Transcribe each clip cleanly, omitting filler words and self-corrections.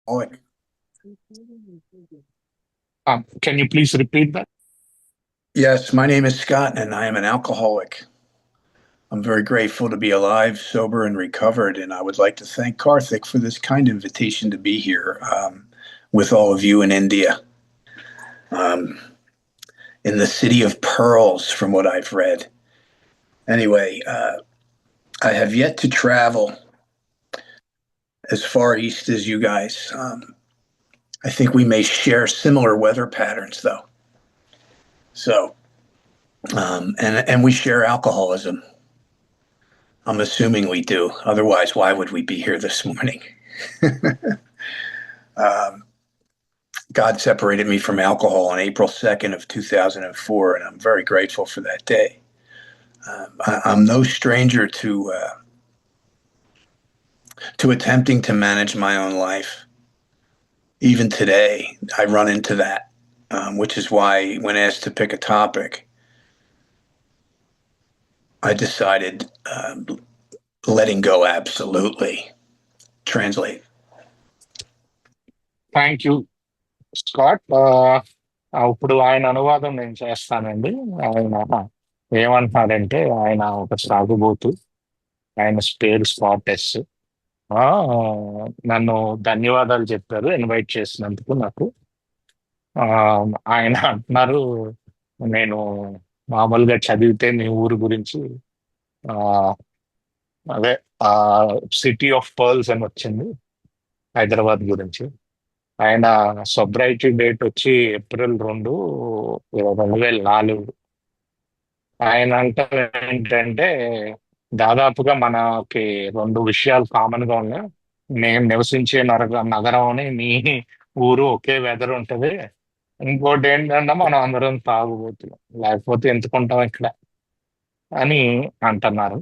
alcoholic. Can you please repeat that? Yes, my name is Scott, and I am an alcoholic. I'm very grateful to be alive, sober, and recovered, and I would like to thank Karthik for this kind invitation to be here with all of you in India, um, in the city of pearls, from what I've read. Anyway, I have yet to travel as far east as you guys. I think we may share similar weather patterns, though. So, and we share alcoholism. I'm assuming we do. Otherwise, why would we be here this morning? um, God separated me from alcohol on April 2nd of 2004, and I'm very grateful for that day. I'm no stranger to attempting to manage my own life. Even today, I run into that, which is why when asked to pick a topic, I decided letting go absolutely. Translate. Thank you Scott. ఇప్పుడు ఆయన అనువాదం నేను చేస్తానండి. ఆయన ఏమంటున్నాడంటే ఆయన ఒక సాగుబోతు. ఆయన పేరు స్కాట్ ఎస్. ఆ, నన్ను ధన్యవాదాలు చెప్పారు ఇన్వైట్ చేసినందుకు నాకు. ఆ, ఆయన అంటున్నారు నేను మామూలుగా చదివితే మీ ఊరు గురించి ఆ, అదే ఆ సిటీ ఆఫ్ పర్ల్స్ అని వచ్చింది హైదరాబాద్ గురించి. ఆయన సొబ్రైటీ డేట్ వచ్చి ఏప్రిల్ 2, 2004. ఆయన అంటారు ఏంటంటే దాదాపుగా మనకి రెండు విషయాలు కామన్ గా ఉన్నాయి. నేను నివసించే నగరం అని నీ ఊరు ఒకే వెదర్ ఉంటది. ఇంకోటి ఏంటంటే మనం అందరం తాగుబోతున్నాం, లేకపోతే ఎందుకుంటాం ఇక్కడ అని అంటున్నారు.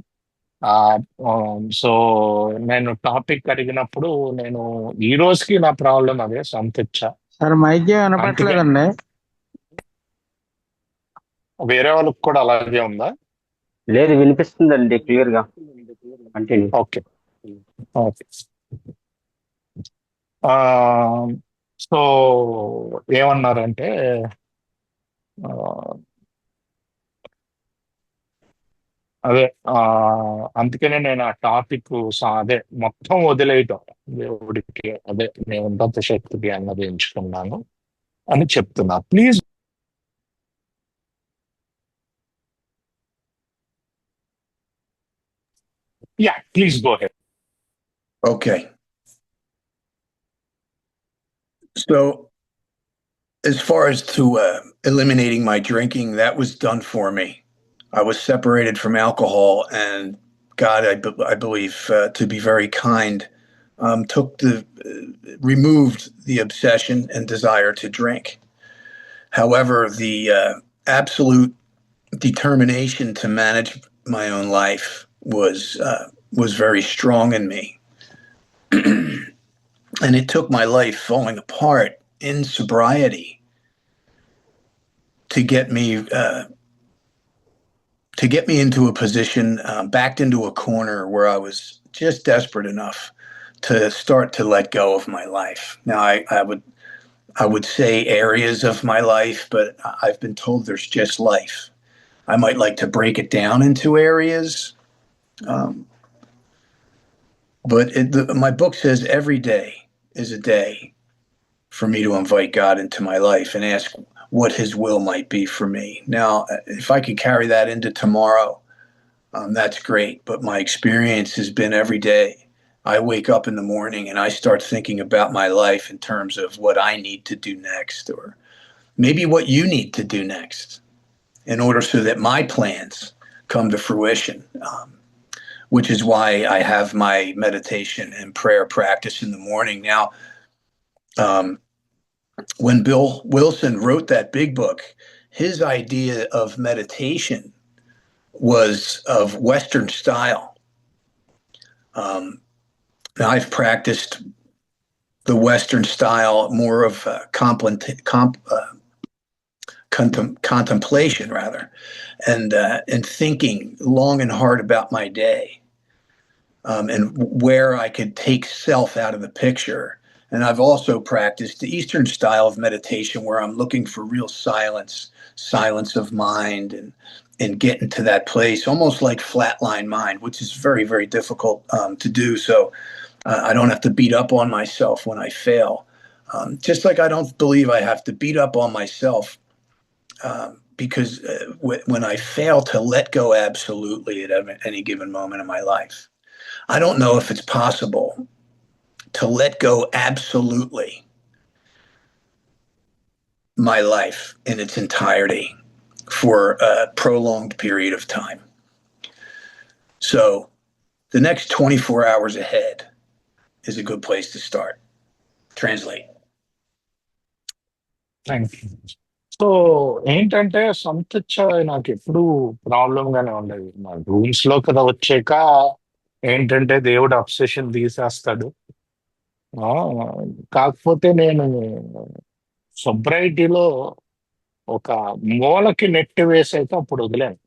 ఆ సో నేను టాపిక్ అడిగినప్పుడు నేను ఈ రోజుకి నా ప్రాబ్లం అదే సంతిచ్చ. సార్ మైక్ అందుకే వినపట్లేదండి. వేరే వాళ్ళకి కూడా అలాగే ఉందా? లేదు, వినిపిస్తుందండి క్లియర్ గా. కంటిన్యూ. Okay, okay. ఆ సో ఏమన్నారంటే ఆ, అదే అందుకనే నేను ఆ టాపిక్ అదే మొత్తం వదిలేయటం దేవుడికి, అదే నేను ఉన్నత శక్తికి అన్నది ఎంచుకున్నాను అని చెప్తున్నా. Please. Yeah, please go head. Okay. So, as far as to eliminating my drinking, that was done for me. I was separated from alcohol, and God, I believe, to be very kind, removed the obsession and desire to drink. However, the absolute determination to manage my own life was very strong in me, and it took my life falling apart in sobriety to get me into a position, backed into a corner where I was just desperate enough to start to let go of my life. Now, I would say areas of my life, but I've been told there's just life. I might like to break it down into areas, but my book says every day is a day for me to invite God into my life and ask what his will might be for me. Now, if I could carry that into tomorrow, that's great. But my experience has been every day I wake up in the morning and I start thinking about my life in terms of what I need to do next, or maybe what you need to do next in order so that my plans come to fruition. Which is why I have my meditation and prayer practice in the morning. Now, when Bill Wilson wrote that big book, his idea of meditation was of Western style. Now, I've practiced the Western style, more of contemplation, rather, and thinking long and hard about my day, and where I could take self out of the picture And I've also practiced the Eastern style of meditation where I'm looking for real silence of mind, and get into that place, almost like flatline mind, which is very, very difficult to do. So I don't have to beat up on myself when I fail. Just like I don't believe I have to beat up on myself because when I fail to let go absolutely at any given moment in my life, I don't know if it's possible to let go absolutely my life in its entirety for a prolonged period of time. So the next 24 hours ahead is a good place to start. Translate. Thank you. So ఏంటంటే సంతృప్తి నాకు ఎప్పుడు problem గానే ఉండేది. మా rooms లో కదా వచ్చాక ఏంటంటే దేవుడు అబ్సెషన్ తీసేస్తాడు. ఆ, కాకపోతే నేను సొబ్రైటీలో ఒక మూలకి నెట్టి వేసైతే అప్పుడు వదిలాను.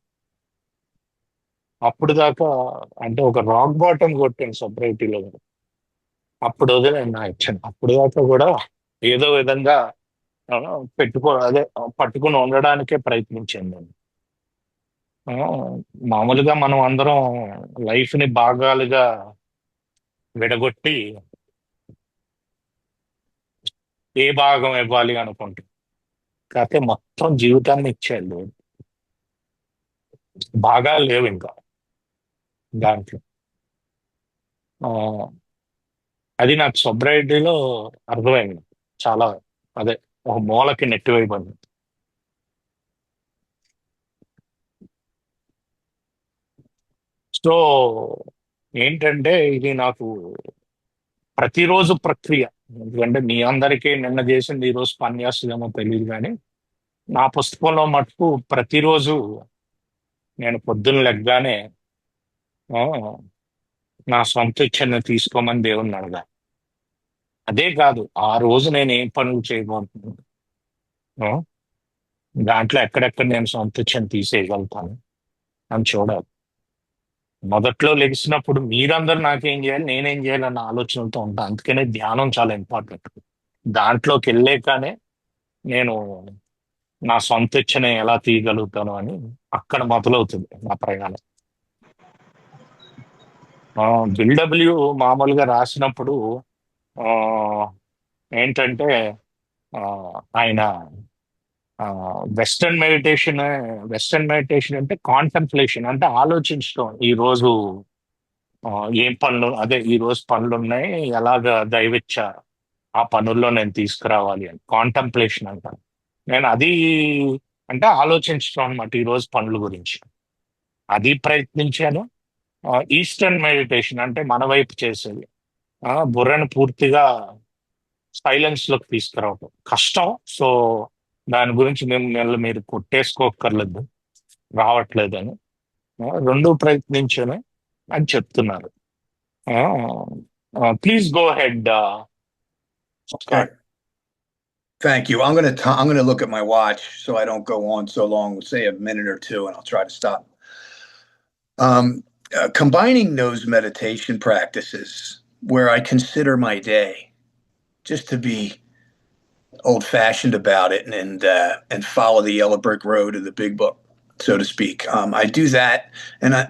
అప్పుడు దాకా అంటే ఒక రాక్ బాటమ్ కొట్టాను సొబ్రైటీలో. అప్పుడు వదిలాను నా ఇచ్చాను. అప్పుడు దాకా కూడా ఏదో విధంగా ఆ, అదే పట్టుకుని ఉండడానికే ప్రయత్నించాను నేను. ఆ, మామూలుగా మనం అందరం లైఫ్ ని భాగాలుగా విడగొట్టి ఏ భాగం ఇవ్వాలి అనుకుంటాం. కాకపోతే మొత్తం జీవితాన్ని ఇచ్చాడు. భాగాలు లేవు ఇంకా దాంట్లో. ఆ, అది నాకు సొబ్రైటీలో అర్థమైంది. చాలా అదే ఒక మూలకి నెట్టివైపోయింది. సో ఏంటంటే ఇది నాకు ప్రతిరోజు ప్రక్రియ. ఎందుకంటే మీ అందరికీ నిన్న చేసింది ఈ రోజు పని చేస్తుందేమో తెలియదు, కానీ నా పుస్తకంలో మటుకు ప్రతిరోజు నేను పొద్దున్న లెగ్గానే ఆ, నా సొంత ఇచ్చని తీసుకోమని దేవుణ్ణి అడగా. అదే కాదు, ఆ రోజు నేను ఏం పనులు చేయబోతున్నాను, ఆ, దాంట్లో ఎక్కడెక్కడ నేను సొంత ఇచ్చని తీసేయగలుగుతాను అని చూడాలి. మొదట్లో లెగిసినప్పుడు మీరందరూ నాకేం చేయాలి, నేనేం చేయాలి అన్న ఆలోచనలతో ఉంటాను. అందుకనే ధ్యానం చాలా ఇంపార్టెంట్. దాంట్లోకి వెళ్ళాకనే నేను నా సొంత ఇచ్చని ఎలా తీయగలుగుతాను అని అక్కడ మొదలవుతుంది నా ప్రయాణం. బిల్డబ్ల్యూ మామూలుగా రాసినప్పుడు ఆ, ఏంటంటే ఆ, ఆయన వెస్టర్న్ మెడిటేషన్ అంటే కాంటెంప్లేషన్, అంటే ఆలోచించడం. ఈ రోజు ఆ, ఏం పనులు, అదే ఈ రోజు పనులు ఉన్నాయి, ఎలాగ దైవచ్ఛ ఆ పనుల్లో నేను తీసుకురావాలి అని కాంటెంప్లేషన్ అంటాను నేను. అది అంటే ఆలోచించడం అనమాట ఈ రోజు పనుల గురించి. అది ప్రయత్నించాను. ఈస్టర్న్ మెడిటేషన్ అంటే మన వైపు చేసేది. బుర్రను పూర్తిగా సైలెన్స్ లోకి తీసుకురావటం కష్టం. సో దాని గురించి మీరు కొట్టేసుకోక్కర్లేదు రావట్లేదని. రెండు ప్రయత్నించాను అని చెప్తున్నారు. Please go head. Okay. Thank you. I'm gonna look at my watch so I don't go on so long. We'll say a minute or two, and I'll try to stop. Combining those meditation practices where I consider my day, just to be old-fashioned about it, and follow the yellow brick road of the big book, so to speak. I do that,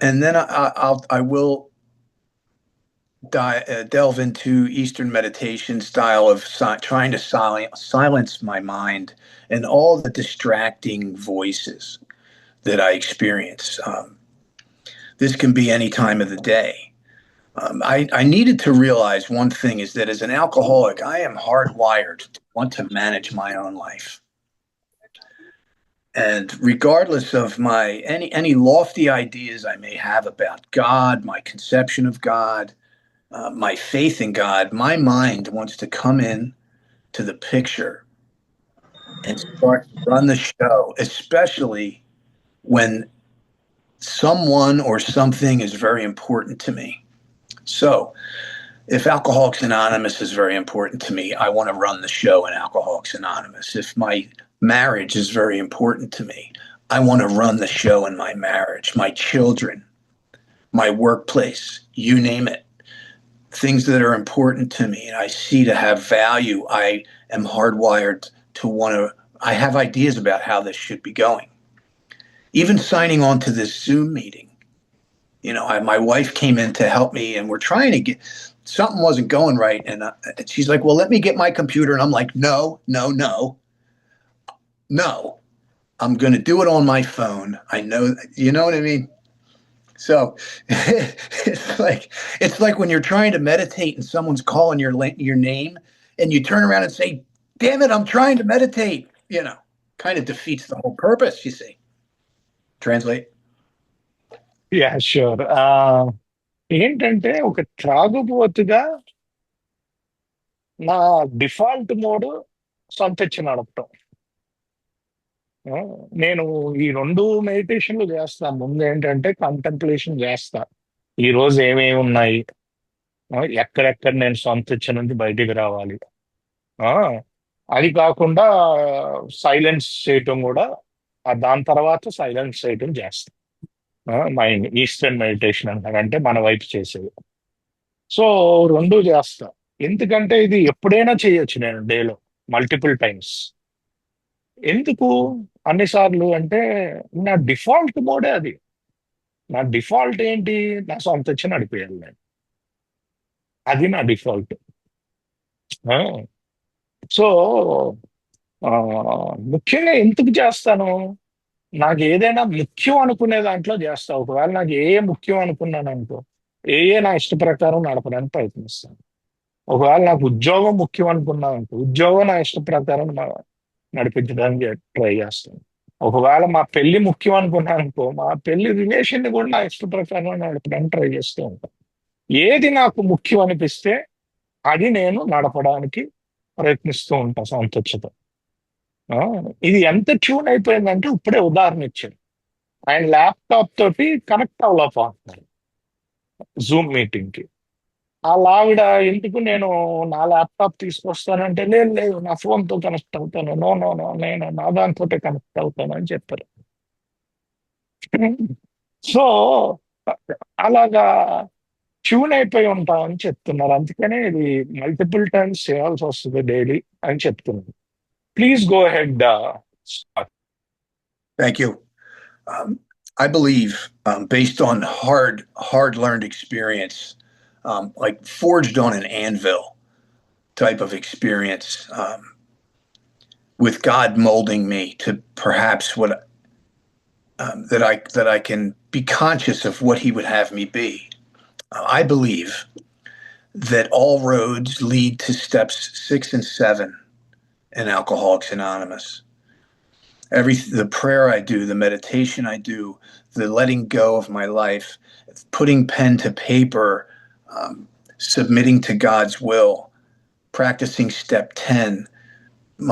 and then I will delve into Eastern meditation style of trying to silence my mind and all the distracting voices that I experience. This can be any time of the day. I needed to realize one thing is that as an alcoholic, I am hardwired to want to manage my own life. And regardless of any lofty ideas I may have about God, my conception of God, my faith in God, my mind wants to come in to the picture and start to run the show, especially when someone or something is very important to me. So if Alcoholics Anonymous is very important to me, I want to run the show in Alcoholics Anonymous. If my marriage is very important to me, I want to run the show in my marriage, my children, my workplace, you name it. things that are important to me and I see to have value, I am hardwired to want to, I have ideas about how this should be going. Even signing on to this Zoom meeting, my wife came in to help me and we're trying to get, something wasn't going right. And she's like, well, let me get my computer. And I'm like, no, no, no, no, I'm going to do it on my phone. I know, you know what I mean? So it's like when you're trying to meditate and someone's calling your name and you turn around and say, damn it, I'm trying to meditate, kind of defeats the whole purpose, you see. Translate. Yeah sure. ఏంటంటే ఒక త్రాగుబోతుగా నా default mode సొంతచ్చి నడపటం. ఆ, నేను ఈ రెండు మెడిటేషన్లు చేస్తా. ముందు ఏంటంటే కంటెంప్లేషన్ చేస్తా, ఈ రోజు ఏమేమి ఉన్నాయి, ఎక్కడెక్కడ నేను సొంతచ్చి నుంచి బయటికి రావాలి. ఆ, అది కాకుండా సైలెన్స్ చేయటం కూడా, దాని తర్వాత సైలెన్స్ చేయటం చేస్తా. మైండ్ ఈస్టర్న్ మెడిటేషన్ అంటారు, అంటే మన వైపు చేసేది. సో రెండు చేస్తా. ఎందుకంటే ఇది ఎప్పుడైనా చేయొచ్చు నేను డేలో మల్టిపుల్ టైమ్స్. ఎందుకు అన్నిసార్లు అంటే నా డిఫాల్ట్ మోడే అది. నా డిఫాల్ట్ ఏంటి? నా సొంత వచ్చి నడిపేయాలి నేను. అది నా డిఫాల్ట్. సో ముఖ్యంగా ఎందుకు చేస్తాను? నాకు ఏదైనా ముఖ్యం అనుకునే దాంట్లో చేస్తా. ఒకవేళ నాకు ఏ ముఖ్యం అనుకున్నాను అనుకో, నా ఇష్ట ప్రకారం నడపడానికి ప్రయత్నిస్తాను. ఒకవేళ నాకు ఉద్యోగం ముఖ్యం అనుకున్నాను అనుకో, ఉద్యోగం నా ఇష్ట ప్రకారం నడిపించడానికి ట్రై చేస్తాను. ఒకవేళ మా పెళ్లి ముఖ్యం అనుకున్నాను అనుకో, మా పెళ్లి రిలేషన్ ని కూడా నా ఇష్ట ప్రకారం నడపడానికి ట్రై చేస్తూ ఉంటాను. ఏది నాకు ముఖ్యం అనిపిస్తే అది నేను నడపడానికి ప్రయత్నిస్తూ ఉంటాను సంతోషతో. ఇది ఎంత ట్యూన్ అయిపోయిందంటే ఇప్పుడే ఉదాహరణ ఇచ్చాను. ఆయన ల్యాప్టాప్ తోటి కనెక్ట్ అవ్వలేకపోతున్నారు జూమ్ మీటింగ్ కి. ఆవిడ ఎందుకు నేను నా ల్యాప్టాప్ తీసుకొస్తానంటే, లేదు లేదు నా ఫోన్ తో కనెక్ట్ అవుతాను, నో నో నో నేను నా దాంతో కనెక్ట్ అవుతాను అని చెప్పారు. సో అలాగా ట్యూన్ అయిపోయి ఉంటామని చెప్తున్నారు. అందుకనే ఇది మల్టిపుల్ టైమ్స్ చేయాల్సి వస్తుంది డైలీ అని చెప్తున్నారు. Please go head. Thank you. I believe, based on hard learned experience, like forged on an anvil type of experience, with God molding me to perhaps that I can be conscious of what He would have me be. I believe that all roads lead to steps 6 and 7 in Alcoholics Anonymous. The prayer I do, the meditation I do, the letting go of my life, putting pen to paper, submitting to God's will, practicing step 10,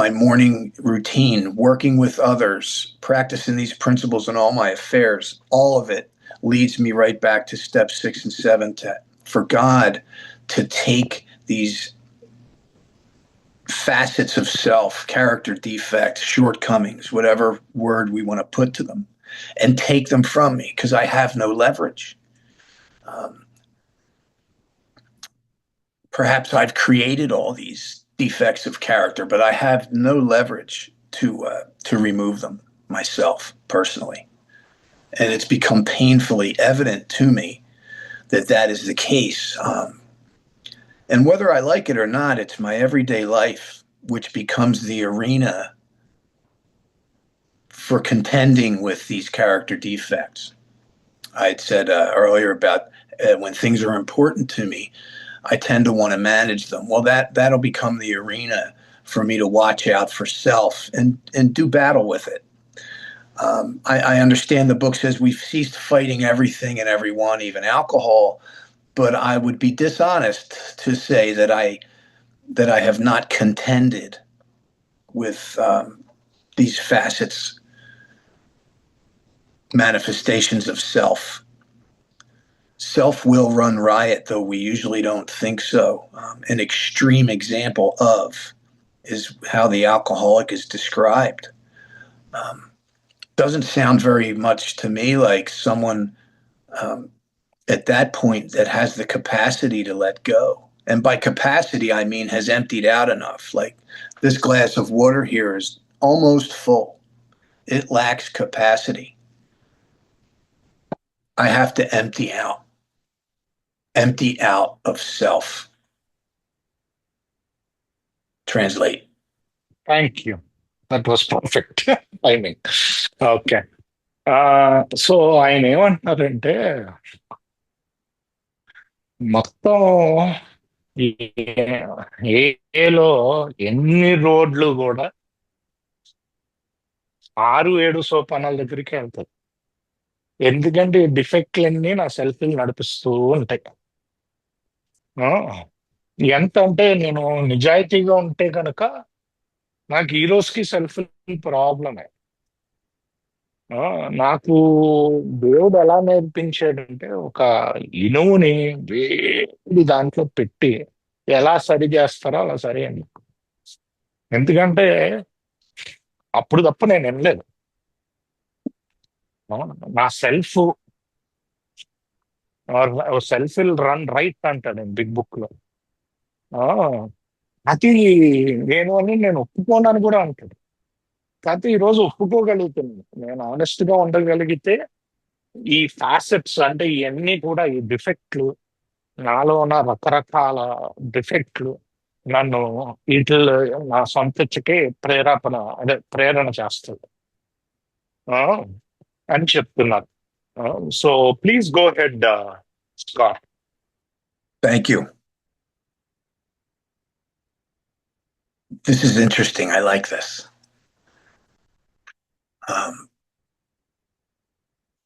my morning routine, working with others, practicing these principles in all my affairs, all of it leads me right back to step 6 and 7 for God to take these facets of self, character defects, shortcomings, whatever word we want to put to them, and take them from me because I have no leverage. Perhaps I've created all these defects of character, but I have no leverage to remove them myself personally. And it's become painfully evident to me that is the case. And whether I like it or not, it's my everyday life, which becomes the arena for contending with these character defects. I had said earlier about when things are important to me, I tend to want to manage them. Well, that'll become the arena for me to watch out for self and do battle with it. I understand the book says we've ceased fighting everything and everyone, even alcohol, but I would be dishonest to say that I have not contended with these facets, manifestations of self. Self will run riot, though we usually don't think so. An extreme example of is how the alcoholic is described. Doesn't sound very much to me like someone at that point that has the capacity to let go. And by capacity, I mean has emptied out enough. Like this glass of water here is almost full, it lacks capacity. I have to empty out of self. Translate. Thank you. That was perfect timing. Okay. So ఆయన ఏమంటున్నారంటే మొత్తం ఏలో ఎన్ని రోడ్లు కూడా 6-7 సోపానాల దగ్గరికి వెళ్తాయి. ఎందుకంటే ఈ డిఫెక్ట్లన్నీ నా సెల్ఫ్ నడిపిస్తూ ఉంటాయి. ఆ, ఎంత అంటే నేను నిజాయితీగా ఉంటే కనుక నాకు ఈ రోజుకి సెల్ఫ్ ప్రాబ్లమే. నాకు దేవుడు ఎలా నేర్పించాడంటే ఒక ఇనుముని వేడి దాంట్లో పెట్టి ఎలా సరి చేస్తారో అలా సరియండి. ఎందుకంటే అప్పుడు తప్ప నేను వినలేదు. నా సెల్ఫ్ విల్ రన్ రైట్ అంటాడు బిగ్ బుక్ లో. ఆ, అది నేను ఒప్పుకోనని కూడా అంటాడు. కాకపోతే ఈరోజు ఒప్పుకోగలుగుతున్నాను. నేను ఆనెస్ట్ గా ఉండగలిగితే ఈ ఫ్యాసెట్స్ అంటే ఇవన్నీ కూడా ఈ డిఫెక్ట్లు నాలో ఉన్న రకరకాల డిఫెక్ట్లు నన్ను వీటిల్లో నా సొంతకి ప్రేరణ చేస్తుంది అని చెప్తున్నారు. So please go head Scott. Thank you. This is interesting. I like this.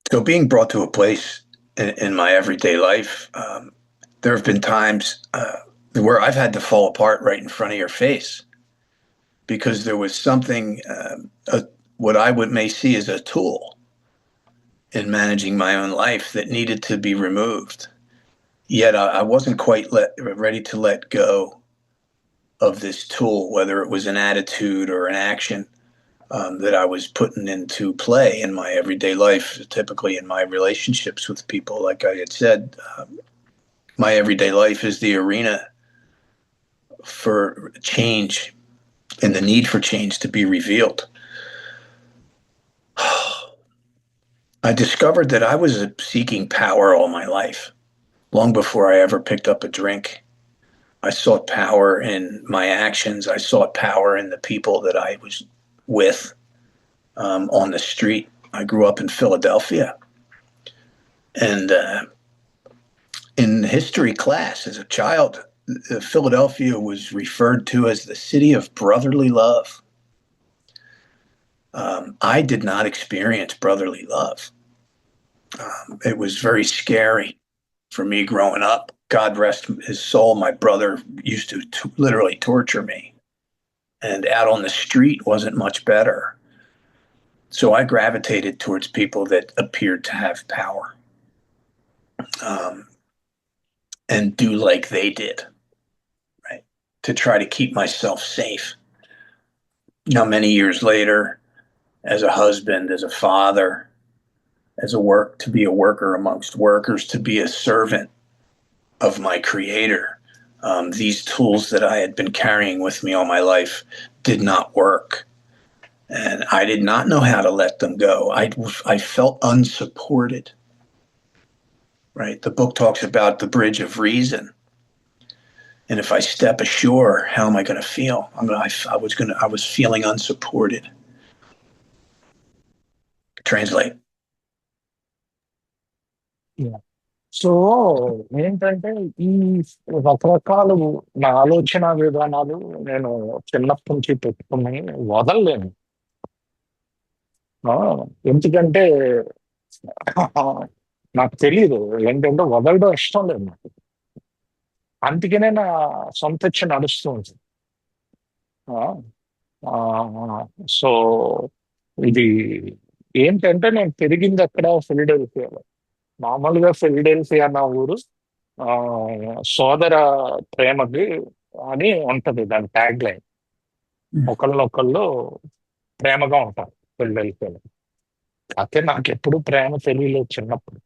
So being brought to a place in my everyday life, there have been times where I've had to fall apart right in front of your face because there was something, what I may see as a tool in managing my own life that needed to be removed. Yet I wasn't quite ready to let go of this tool, whether it was an attitude or an action that I was putting into play in my everyday life, typically in my relationships with people. Like I had said, my everyday life is the arena for change and the need for change to be revealed. I discovered that I was seeking power all my life, long before I ever picked up a drink. I sought power in my actions. I sought power in the people that I was with on the street. I grew up in Philadelphia. And in history class as a child, Philadelphia was referred to as the city of brotherly love. I did not experience brotherly love. It was very scary for me growing up. God rest his soul, my brother used to literally torture me. And out on the street wasn't much better. So I gravitated towards people that appeared to have power and do like they did, right? To try to keep myself safe. Now, many years later, as a husband, as a father, to be a worker amongst workers, to be a servant of my creator, these tools that I had been carrying with me all my life did not work. And I did not know how to let them go. I felt unsupported, right? The book talks about the bridge of reason. And if I step ashore, how am I going to feel? I was feeling unsupported. Translate. So ఏంటంటే ఈ రకరకాలు నా ఆలోచన విధానాలు నేను చిన్నప్పటి నుంచి పెట్టుకుని వదలలేను. ఎందుకంటే నాకు తెలియదు ఏంటంటే వదలడం ఇష్టం లేదు నాకు. అందుకనే నా సొంత ఇచ్చి నడుస్తూ ఉంటుంది. సో ఇది ఏంటంటే నేను పెరిగింది అక్కడ ఫిలడెల్ఫియాలో. మామూలుగా ఫిలడెల్ఫియా నా ఊరు సోదర ప్రేమకి అని ఉంటది దాని ట్యాగ్ లైన్. ఒకళ్ళొకళ్ళు ప్రేమగా ఉంటారు ఫిలడెల్ఫియాలో. అయితే నాకు ఎప్పుడు ప్రేమ తెలియలేదు చిన్నప్పుడు.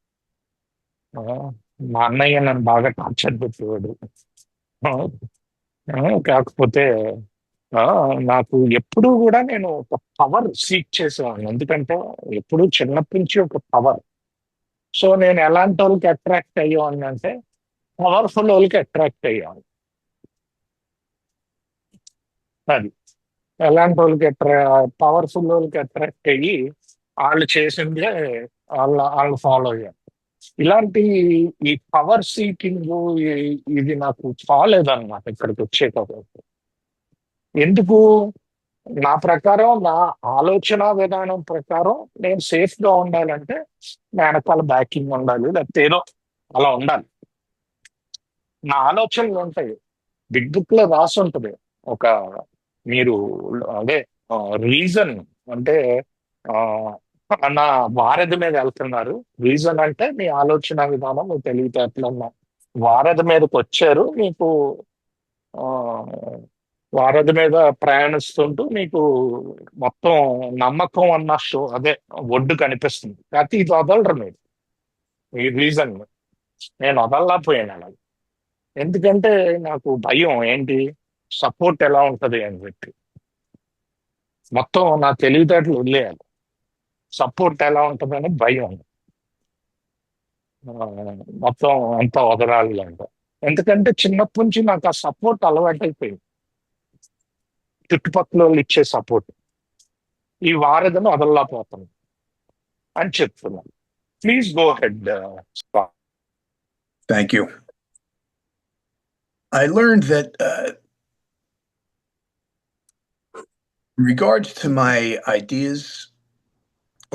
మా అన్నయ్య నన్ను బాగా టార్చర్ పెట్టేవాడు. ఆ, కాకపోతే ఆ, నాకు ఎప్పుడూ కూడా నేను ఒక పవర్ సీక్ చేసేవాడిని. ఎందుకంటే ఎప్పుడు చిన్నప్పటి నుంచి ఒక పవర్. సో నేను ఎలాంటి వాళ్ళకి అట్రాక్ట్ అయ్యేవాడిని అంటే పవర్ఫుల్ వాళ్ళకి అట్రాక్ట్ అయ్యేవాడిని. అది ఎలాంటి వాళ్ళకి పవర్ఫుల్ వాళ్ళకి అట్రాక్ట్ అయ్యి వాళ్ళు చేసిందే వాళ్ళు ఫాలో అయ్యారు. ఇలాంటి ఈ పవర్ సీకింగ్ ఇది నాకు చాలేదన్నమాట ఇక్కడికి వచ్చేటప్పుడు. ఎందుకు? నా ప్రకారం, నా ఆలోచన విధానం ప్రకారం నేను సేఫ్ గా ఉండాలంటే నా వెనకాల బ్యాకింగ్ ఉండాలి, లేకపోతే ఏదో అలా ఉండాలి. నా ఆలోచనలు ఉంటాయి. బిగ్ బుక్ లో రాసి ఉంటుంది. ఒక మీరు అదే రీజన్ అంటే ఆ, నా వారధి మీద వెళ్తున్నారు. రీజన్ అంటే మీ ఆలోచన విధానం, మీ తెలివితేటలు ఉన్న వారధి మీదకి వచ్చారు. మీకు ఆ, వారధి మీద ప్రయాణిస్తుంటూ మీకు మొత్తం నమ్మకం అన్న అదే ఒడ్డు కనిపిస్తుంది. కాకపోతే ఇది వదలరు మీరు. ఈ రీజన్ నేను వదలలేకపోయాను అలా. ఎందుకంటే నాకు భయం ఏంటి, సపోర్ట్ ఎలా ఉంటది అని చెప్పి. మొత్తం నా తెలివితేటలు వదిలేయాలి, సపోర్ట్ ఎలా ఉంటుందని భయం. ఆ, మొత్తం అంతా వదలాలి అంటే. ఎందుకంటే చిన్నప్పటి నుంచి నాకు ఆ సపోర్ట్ అలవాటైపోయింది, చుట్టుపక్కల వాళ్ళు ఇచ్చే సపోర్ట్. ఈ వారధిని వదలలేకపోతాను అని చెప్తున్నాను. Please go head. Thank you. I learned that in regards to my ideas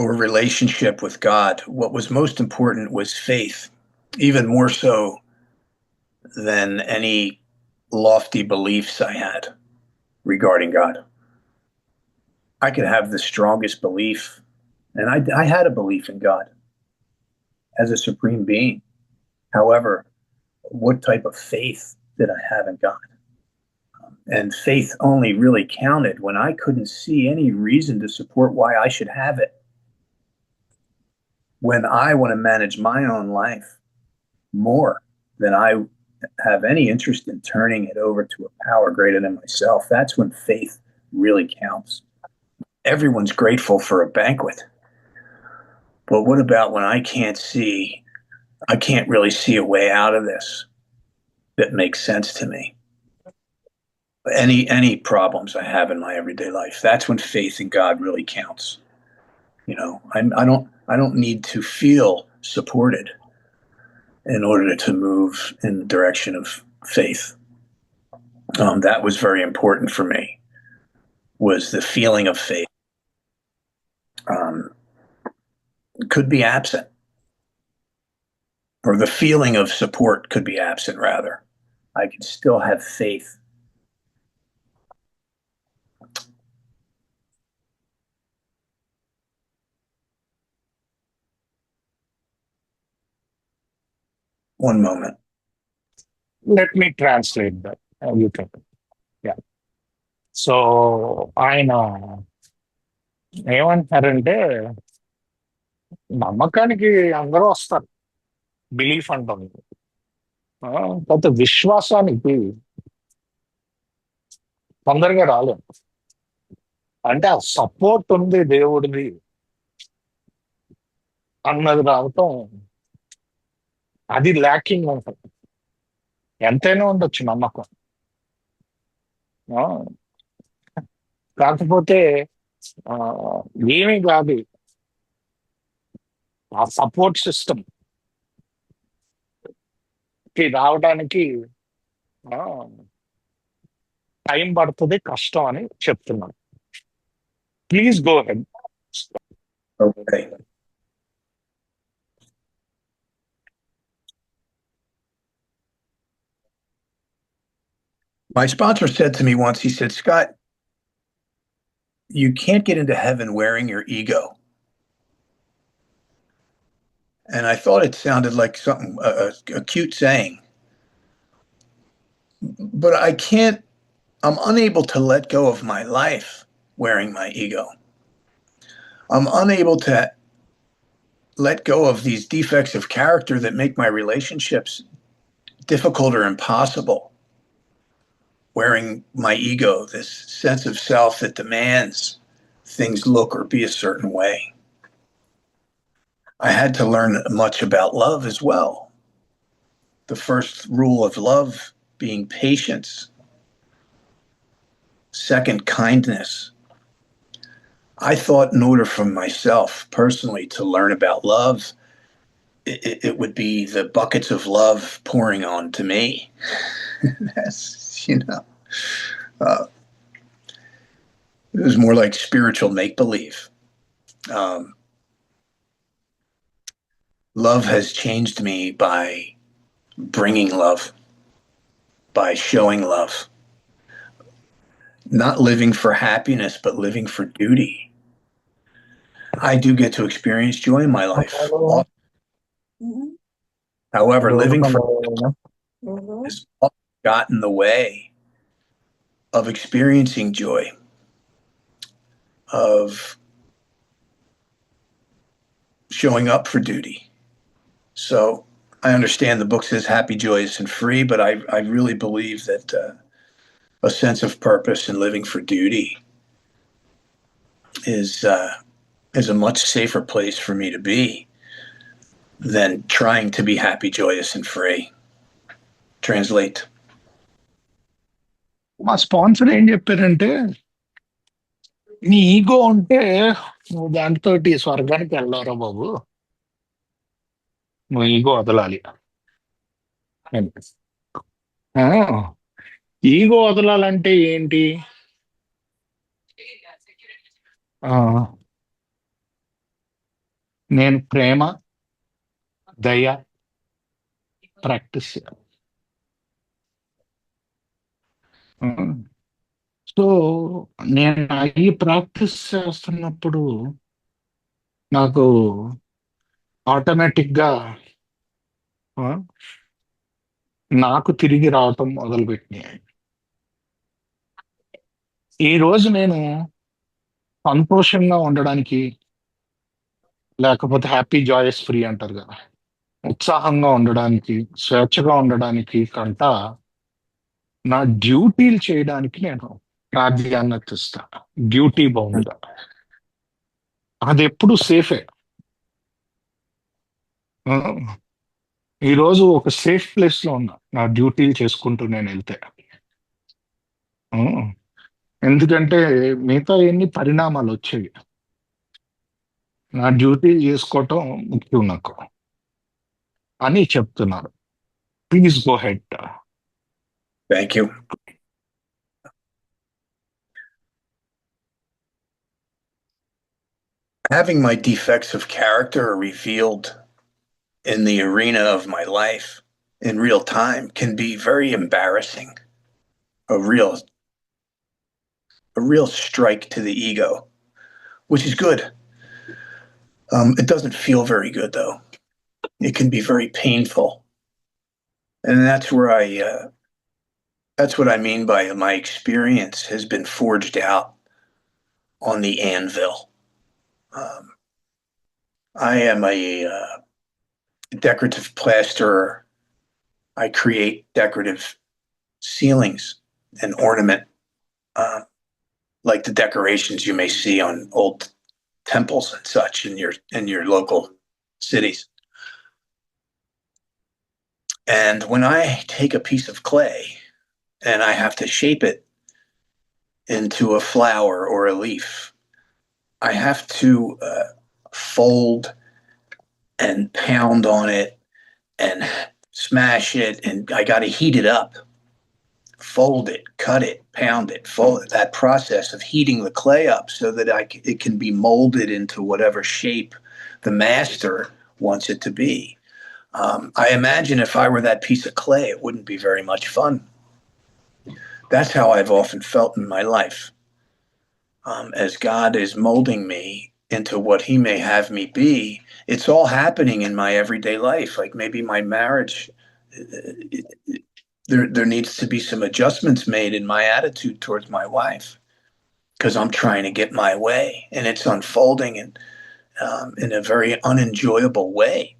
or relationship with God, what was most important was faith, even more so than any lofty beliefs I had regarding God. I could have the strongest belief, and I had a belief in God as a supreme being. However, what type of faith did I have in God? And faith only really counted when I couldn't see any reason to support why I should have it. When I want to manage my own life more than I have any interest in turning it over to a power greater than myself, that's when faith really counts. Everyone's grateful for a banquet. But what about when I can't really see a way out of this that makes sense to me? Any problems I have in my everyday life, that's when faith in God really counts. You know, I don't need to feel supported in order to move in the direction of faith. That was very important for me, was the feeling of faith. Could be absent, or the feeling of support could be absent, rather. I could still have faith. One moment. Let me translate that. You can. Yeah. So ఆయన ఏమంటారంటే నమ్మకానికి అందరూ వస్తారు, belief అంటాం. కాకపోతే విశ్వాసానికి తొందరగా రాలేం. అంటే ఆ సపోర్ట్ ఉంది దేవుడిది అన్నది రావటం, అది ల్యాకింగ్ ఉంటుంది. ఎంతైనా ఉండొచ్చు నమ్మకం, ఆ, కాకపోతే ఆ, ఏమీ కాదు. ఆ సపోర్ట్ సిస్టమ్ కి రావడానికి టైం పడుతుంది, కష్టం అని చెప్తున్నాను. Please go head. Okay. My sponsor said to me once, he said, Scott, you can't get into heaven wearing your ego. And I thought it sounded like something, a cute saying. But I'm unable to let go of my life wearing my ego. I'm unable to let go of these defects of character that make my relationships difficult or impossible. Wearing my ego, this sense of self that demands things look or be a certain way. I had to learn much about love as well. The first rule of love being patience. Second, kindness. I thought in order for myself personally to learn about love, it would be the buckets of love pouring on to me. That's, uh, it was more like spiritual make believe. Love has changed me by bringing love, by showing love, not living for happiness, but living for duty. I do get to experience joy in my life. However, living for has often gotten in the way of experiencing joy, of showing up for duty. So I understand the book says happy, joyous, and free, but I really believe that a sense of purpose and living for duty is a much safer place for me to be than trying to be happy, joyous, and free. Translate. మా sponsor ఏం చెప్పారంటే, నీ ego ఉంటే నువ్వు దాంతో స్వర్గానికి వెళ్ళవరా బాబు, నువ్వు ego వదలాలి. ఈగో వదలాలంటే ఏంటి? నేను ప్రేమ, దయ ప్రాక్టీస్ చేయాలి. సో నేను ఈ ప్రాక్టీస్ చేస్తున్నప్పుడు నాకు ఆటోమేటిక్గా నాకు తిరిగి రావటం మొదలుపెట్టినాయి. ఈ రోజు నేను సంతోషంగా ఉండడానికి, లేకపోతే హ్యాపీ జాయస్ ఫ్రీ అంటారు కదా, ఉత్సాహంగా ఉండడానికి, స్వేచ్ఛగా ఉండడానికి కంట నా డ్యూటీలు చేయడానికి నేను ప్రాధాన్యత ఇస్తా. డ్యూటీ బౌండ్గా అది ఎప్పుడు సేఫే. ఈరోజు ఒక సేఫ్ ప్లేస్ లో ఉన్నా నా డ్యూటీలు చేసుకుంటూ నేను వెళ్తే. ఎందుకంటే మిగతా ఎన్ని పరిణామాలు వచ్చేవి, నా డ్యూటీలు చేసుకోవటం ముఖ్యం నాకు అని చెప్తున్నారు. Please go head. Thank you. Having my defects of character revealed in the arena of my life in real time can be very embarrassing. A real strike to the ego, which is good. It doesn't feel very good though. It can be very painful. And that's what I mean by my experience has been forged out on the anvil. I am a decorative plasterer. I create decorative ceilings and ornament, like the decorations you may see on old temples and such in your local cities. And when I take a piece of clay and I have to shape it into a flower or a leaf, I have to fold and pound on it and smash it, and I got to heat it up, fold it, cut it, pound it, fold it. That process of heating the clay up so that it can be molded into whatever shape the master wants it to be. I imagine if I were that piece of clay, it wouldn't be very much fun. That's how I've often felt in my life. As God is molding me into what he may have me be, it's all happening in my everyday life. Like maybe my marriage, there needs to be some adjustments made in my attitude towards my wife because I'm trying to get my way and it's unfolding in a very unenjoyable way.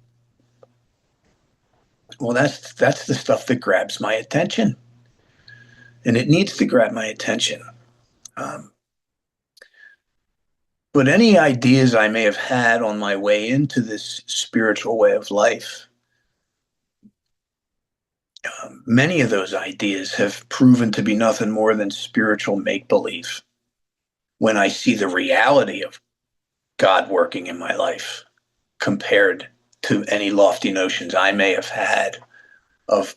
Well, that's the stuff that grabs my attention, and it needs to grab my attention. Um, but any ideas I may have had on my way into this spiritual way of life, many of those ideas have proven to be nothing more than spiritual make believe. When I see the reality of God working in my life compared to any lofty notions I may have had of,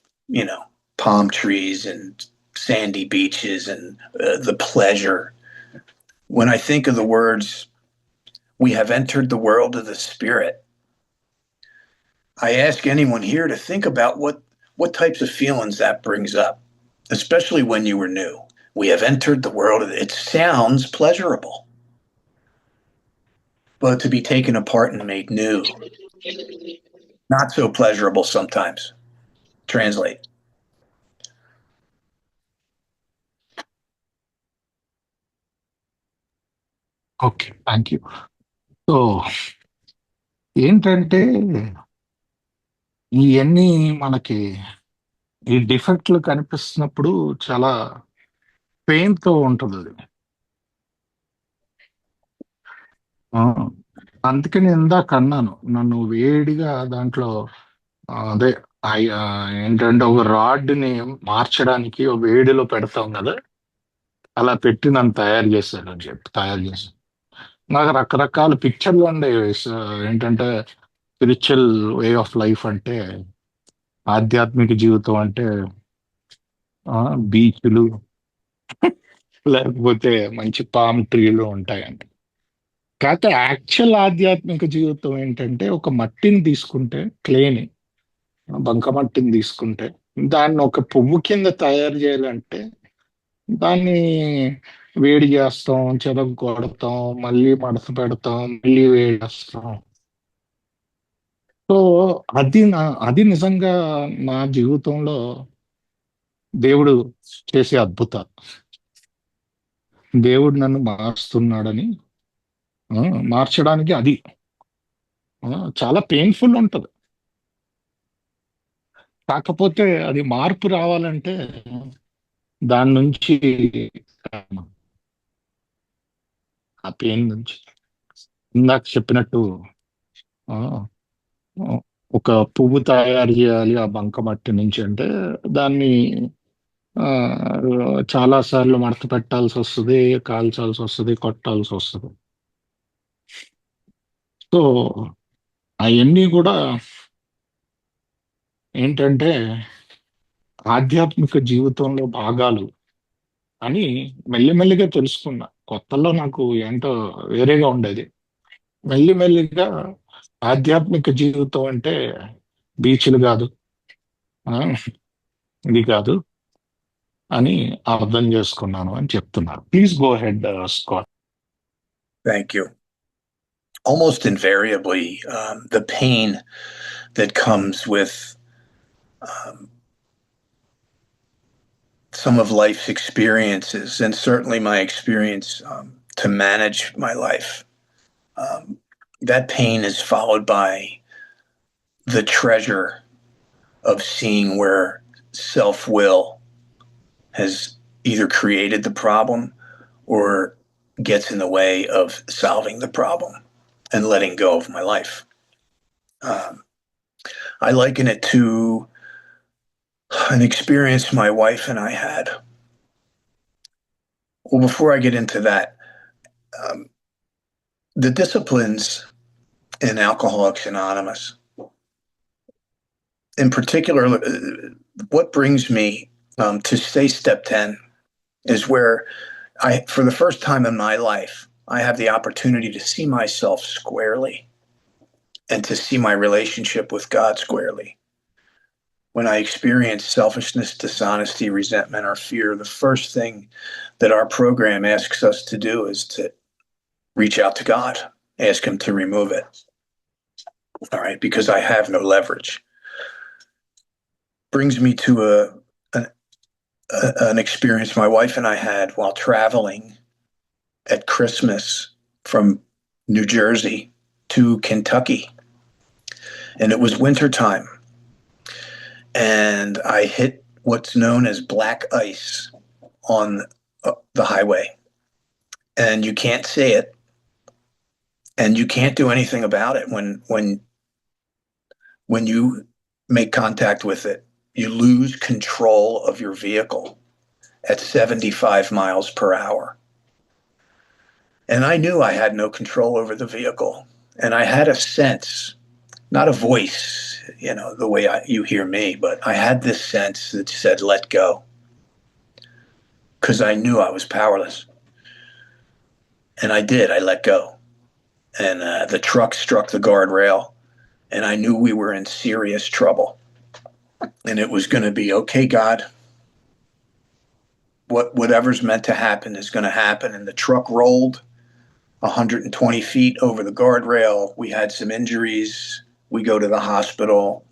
palm trees and sandy beaches and the pleasure. When I think of the words, we have entered the world of the spirit, I ask anyone here to think about what types of feelings that brings up, especially when you were new. We have entered the world of it sounds pleasurable, but to be taken apart and made new, not so pleasurable sometimes. Translate. Okay, thank you. So ఏంటంటే ఇవన్నీ మనకి ఈ డిఫెక్ట్లు కనిపిస్తున్నప్పుడు చాలా పెయిన్తో ఉంటుంది అది. ఆ, అందుకని ఇందాక అన్నాను, నన్ను వేడిగా దాంట్లో అదే ఏంటంటే ఒక రాడ్ని మార్చడానికి ఒక వేడిలో పెడతాం కదా, అలా పెట్టి నన్ను తయారు చేశాను. నాకు రకరకాల పిక్చర్లు ఉండేవి. ఏంటంటే స్పిరిచువల్ వే ఆఫ్ లైఫ్ అంటే, ఆధ్యాత్మిక జీవితం అంటే బీచ్లు లేకపోతే మంచి పామ్ ట్రీలు ఉంటాయండి. కాకపోతే యాక్చువల్ ఆధ్యాత్మిక జీవితం ఏంటంటే, ఒక మట్టిని తీసుకుంటే, క్లేని బంకమట్టిని తీసుకుంటే, దాన్ని ఒక పువ్వు కింద తయారు చేయాలంటే దాన్ని వేడి చేస్తాం, చెరకు కొడతాం, మళ్ళీ మడత పెడతాం, మళ్ళీ వేడి చేస్తాం. సో అది నిజంగా నా జీవితంలో దేవుడు చేసే అద్భుతాలు. దేవుడు నన్ను మారుస్తున్నాడని, మార్చడానికి అది చాలా పెయిన్ఫుల్ ఉంటుంది. కాకపోతే అది మార్పు రావాలంటే దాని నుంచి, ఆ పెయిన్ నుంచి, ఇందాక చెప్పినట్టు ఆ, ఒక పువ్వు తయారు చేయాలి ఆ బంకమట్టి నుంచి అంటే, దాన్ని ఆ, చాలా సార్లు మడత పెట్టాల్సి వస్తుంది, కాల్చాల్సి వస్తుంది, కొట్టాల్సి వస్తుంది. సో అవన్నీ కూడా ఏంటంటే ఆధ్యాత్మిక జీవితంలో భాగాలు అని మెల్లిమెల్లిగా తెలుసుకున్నా. కొత్తలో నాకు ఏంటో వేరేగా ఉండేది. మెల్లిమెల్లిగా ఆధ్యాత్మిక జీవితం అంటే బీచ్లు కాదు, ఆ, ఇది కాదు అని అర్థం చేసుకున్నాను అని చెప్తున్నారు. Please go head, Scott. Thank you. Almost invariably, the pain that comes with some of life's experiences, and certainly my experience to manage my life, that pain is followed by the treasure of seeing where self-will has either created the problem or gets in the way of solving the problem and letting go of my life. I liken it to an experience my wife and I had. Well, before I get into that, the disciplines in Alcoholics Anonymous, in particular, what brings me to say step 10 is where for the first time in my life, I have the opportunity to see myself squarely and to see my relationship with God squarely. When I experience selfishness, dishonesty, resentment, or fear, the first thing that our program asks us to do is to reach out to God, ask Him to remove it. All right, because I have no leverage. Brings me to an experience my wife and I had while traveling at Christmas from New Jersey to Kentucky, and it was wintertime, and I hit what's known as black ice on the highway, and you can't see it, and you can't do anything about it when you make contact with it. You lose control of your vehicle at 75 miles per hour. And I knew I had no control over the vehicle. And I had a sense, not a voice, the way you hear me, but I had this sense that said, let go. Because I knew I was powerless. And I did. I let go. And the truck struck the guardrail. And I knew we were in serious trouble. And it was going to be, okay, God, whatever's meant to happen is going to happen. And the truck rolled 120 feet over the guardrail. We had some injuries. We go to the hospital.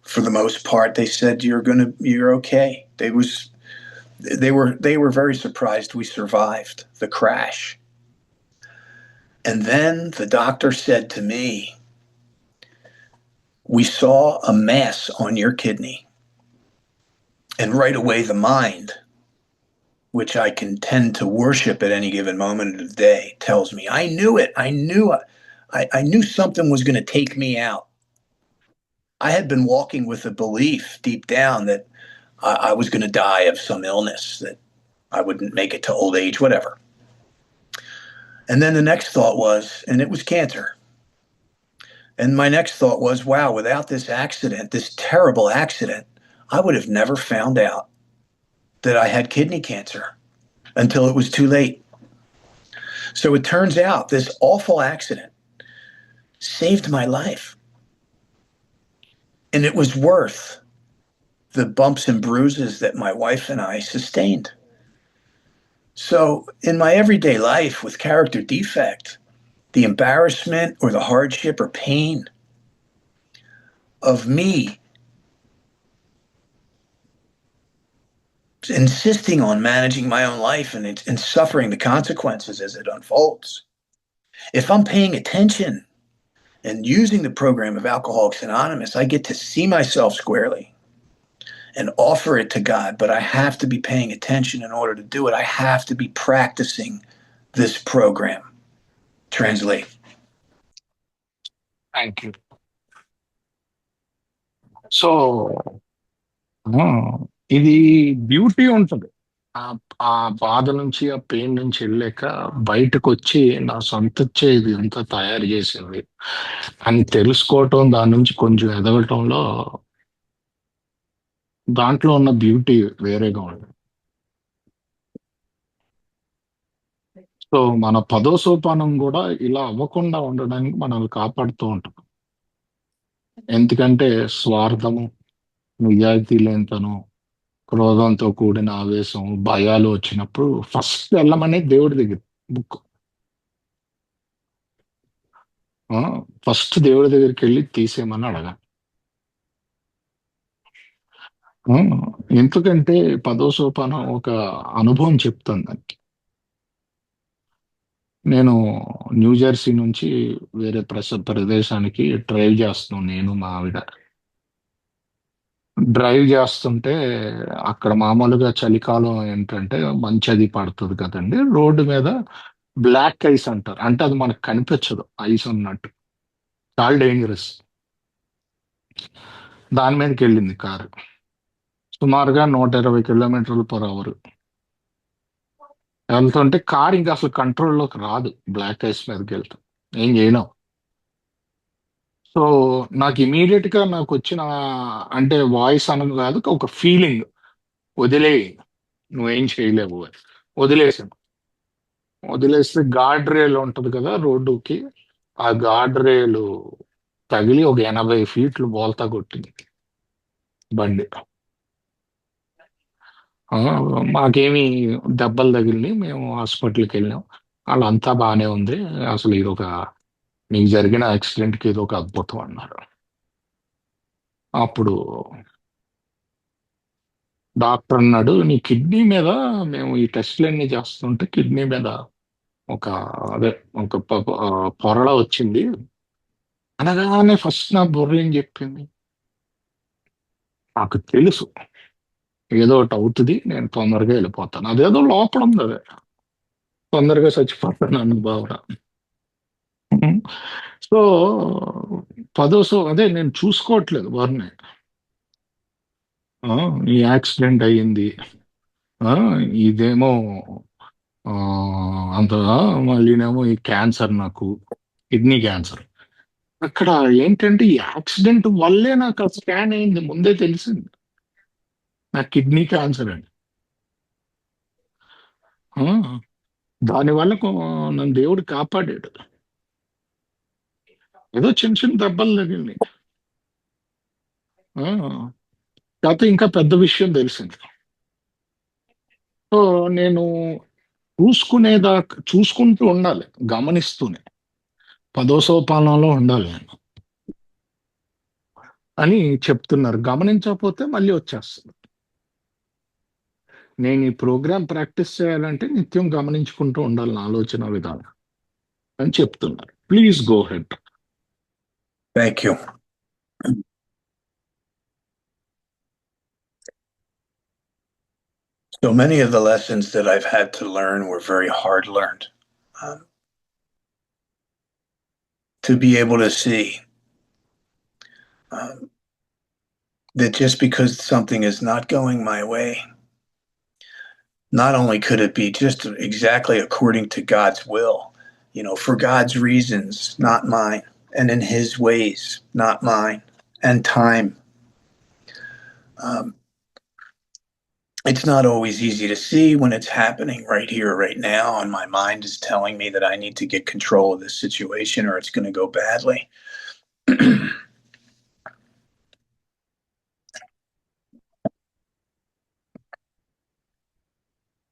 For the most part, they said, you're okay. They were very surprised we survived the crash. And then the doctor said to me, we saw a mass on your kidney. And right away, the mind, which I can tend to worship at any given moment of the day, tells me, I knew it. I knew something was going to take me out. I had been walking with a belief deep down that I was going to die of some illness, that I wouldn't make it to old age, whatever. And then the next thought was, and it was cancer. And my next thought was, wow, without this accident, this terrible accident, I would have never found out that I had kidney cancer until it was too late. So it turns out this awful accident saved my life. And it was worth the bumps and bruises that my wife and I sustained. So in my everyday life with character defect, the embarrassment or the hardship or pain of me insisting on managing my own life and suffering the consequences as it unfolds. If I'm paying attention and using the program of Alcoholics Anonymous, I get to see myself squarely and offer it to God, but I have to be paying attention in order to do it. I have to be practicing this program. Translate. Thank you. So ఇది beauty ఉంటుంది. ఆ ఆ బాధ నుంచి, ఆ pain నుంచి వెళ్ళాక బయటకు వచ్చి నా సొంత ఇది అంతా తయారు చేసింది అని తెలుసుకోవటం, దాని నుంచి కొంచెం ఎదగటంలో దాంట్లో ఉన్న బ్యూటీ వేరేగా ఉంది. సో మన 10వ సోపానం కూడా ఇలా అవ్వకుండా ఉండడానికి మనల్ని కాపాడుతూ ఉంటాం. ఎందుకంటే స్వార్థము, నిజాయితీ లేనితనం, క్రోధంతో కూడిన ఆవేశం, భయాలు వచ్చినప్పుడు ఫస్ట్ వెళ్ళమనే దేవుడి దగ్గర బుక్. ఫస్ట్ దేవుడి దగ్గరికి వెళ్ళి తీసేయమని అడగాలి. ఎందుకంటే 10వ సోపానం ఒక అనుభవం చెప్తుంది దానికి. నేను న్యూజెర్సీ నుంచి వేరే ప్రదేశానికి డ్రైవ్ చేస్తున్నాను, నేను మా ఆవిడ. డ్రైవ్ చేస్తుంటే అక్కడ మామూలుగా చలికాలం ఏంటంటే మంచి అది పడుతుంది కదండి. రోడ్డు మీద బ్లాక్ ఐస్ అంటారు, అంటే అది మనకు కనిపించదు ఐస్ ఉన్నట్టు, చాలా డేంజరస్. దాని మీదకి వెళ్ళింది కారు, సుమారుగా 120 km/h వెళ్తుంటే కారు ఇంకా అసలు కంట్రోల్లోకి రాదు. బ్లాక్ ఐస్ మీదకి వెళ్తాం, ఏం చేయలేం. సో నాకు ఇమీడియట్ గా నాకు వచ్చిన, అంటే వాయిస్ అనదు కాదు, ఒక ఫీలింగ్, వదిలే, నువ్వేం చేయలేవు అని. వదిలేసాను. వదిలేస్తే గార్డ్ రేల్ ఉంటది కదా రోడ్డుకి, ఆ గార్డ్ రేలు తగిలి ఒక 80 ఫీట్లు బోల్తా కొట్టింది బండి. మాకేమి దెబ్బలు తగిలినాయి, మేము హాస్పిటల్కి వెళ్ళాం. వాళ్ళంతా బాగానే ఉంది, అసలు ఇది ఒక మీకు జరిగిన యాక్సిడెంట్కి ఇది ఒక అద్భుతం అన్నారు. అప్పుడు డాక్టర్ అన్నాడు, నీ కిడ్నీ మీద మేము ఈ టెస్ట్లన్నీ చేస్తుంటే కిడ్నీ మీద ఒక అదే ఒక పొరల వచ్చింది, అనగానే ఫస్ట్ నా బుర్ర ఏం చెప్పింది, నాకు తెలుసు ఏదో ఒకటి అవుతుంది, నేను తొందరగా వెళ్ళిపోతాను. అదేదో లోపల ఉంది, అదే తొందరగా చచ్చిపోతాను అన్న భావన. సో అదే నేను చూసుకోవట్లేదు వారిని. ఈ యాక్సిడెంట్ అయ్యింది, ఇదేమో ఆ, అంత మళ్ళీనేమో ఈ క్యాన్సర్, నాకు కిడ్నీ క్యాన్సర్. అక్కడ ఏంటంటే ఈ యాక్సిడెంట్ వల్లే నాకు ఆ స్కాన్ అయింది, ముందే తెలిసింది నాకు కిడ్నీ క్యాన్సర్ అని. ఆ, దానివల్ల నన్ను దేవుడు కాపాడాడు. ఏదో చిన్న చిన్న దెబ్బలు తగిలినాయి. కాకపోతే ఇంకా పెద్ద విషయం తెలిసింది. సో నేను చూసుకుంటూ ఉండాలి, గమనిస్తూనే 10వ సోపానంలో ఉండాలి నేను అని చెప్తున్నారు. గమనించకపోతే మళ్ళీ వచ్చేస్తుంది. నేను ఈ ప్రోగ్రామ్ ప్రాక్టీస్ చేయాలంటే నిత్యం గమనించుకుంటూ ఉండాలి నా ఆలోచన విధానం అని చెప్తున్నారు. Please go head. Thank you. So many of the lessons that I've had to learn were very hard learned. To be able to see that just because something is not going my way, not only could it be just exactly according to God's will, for God's reasons, not mine, and in His ways, not mine, and time. It's not always easy to see when it's happening right here, right now, and my mind is telling me that I need to get control of this situation or it's going to go badly.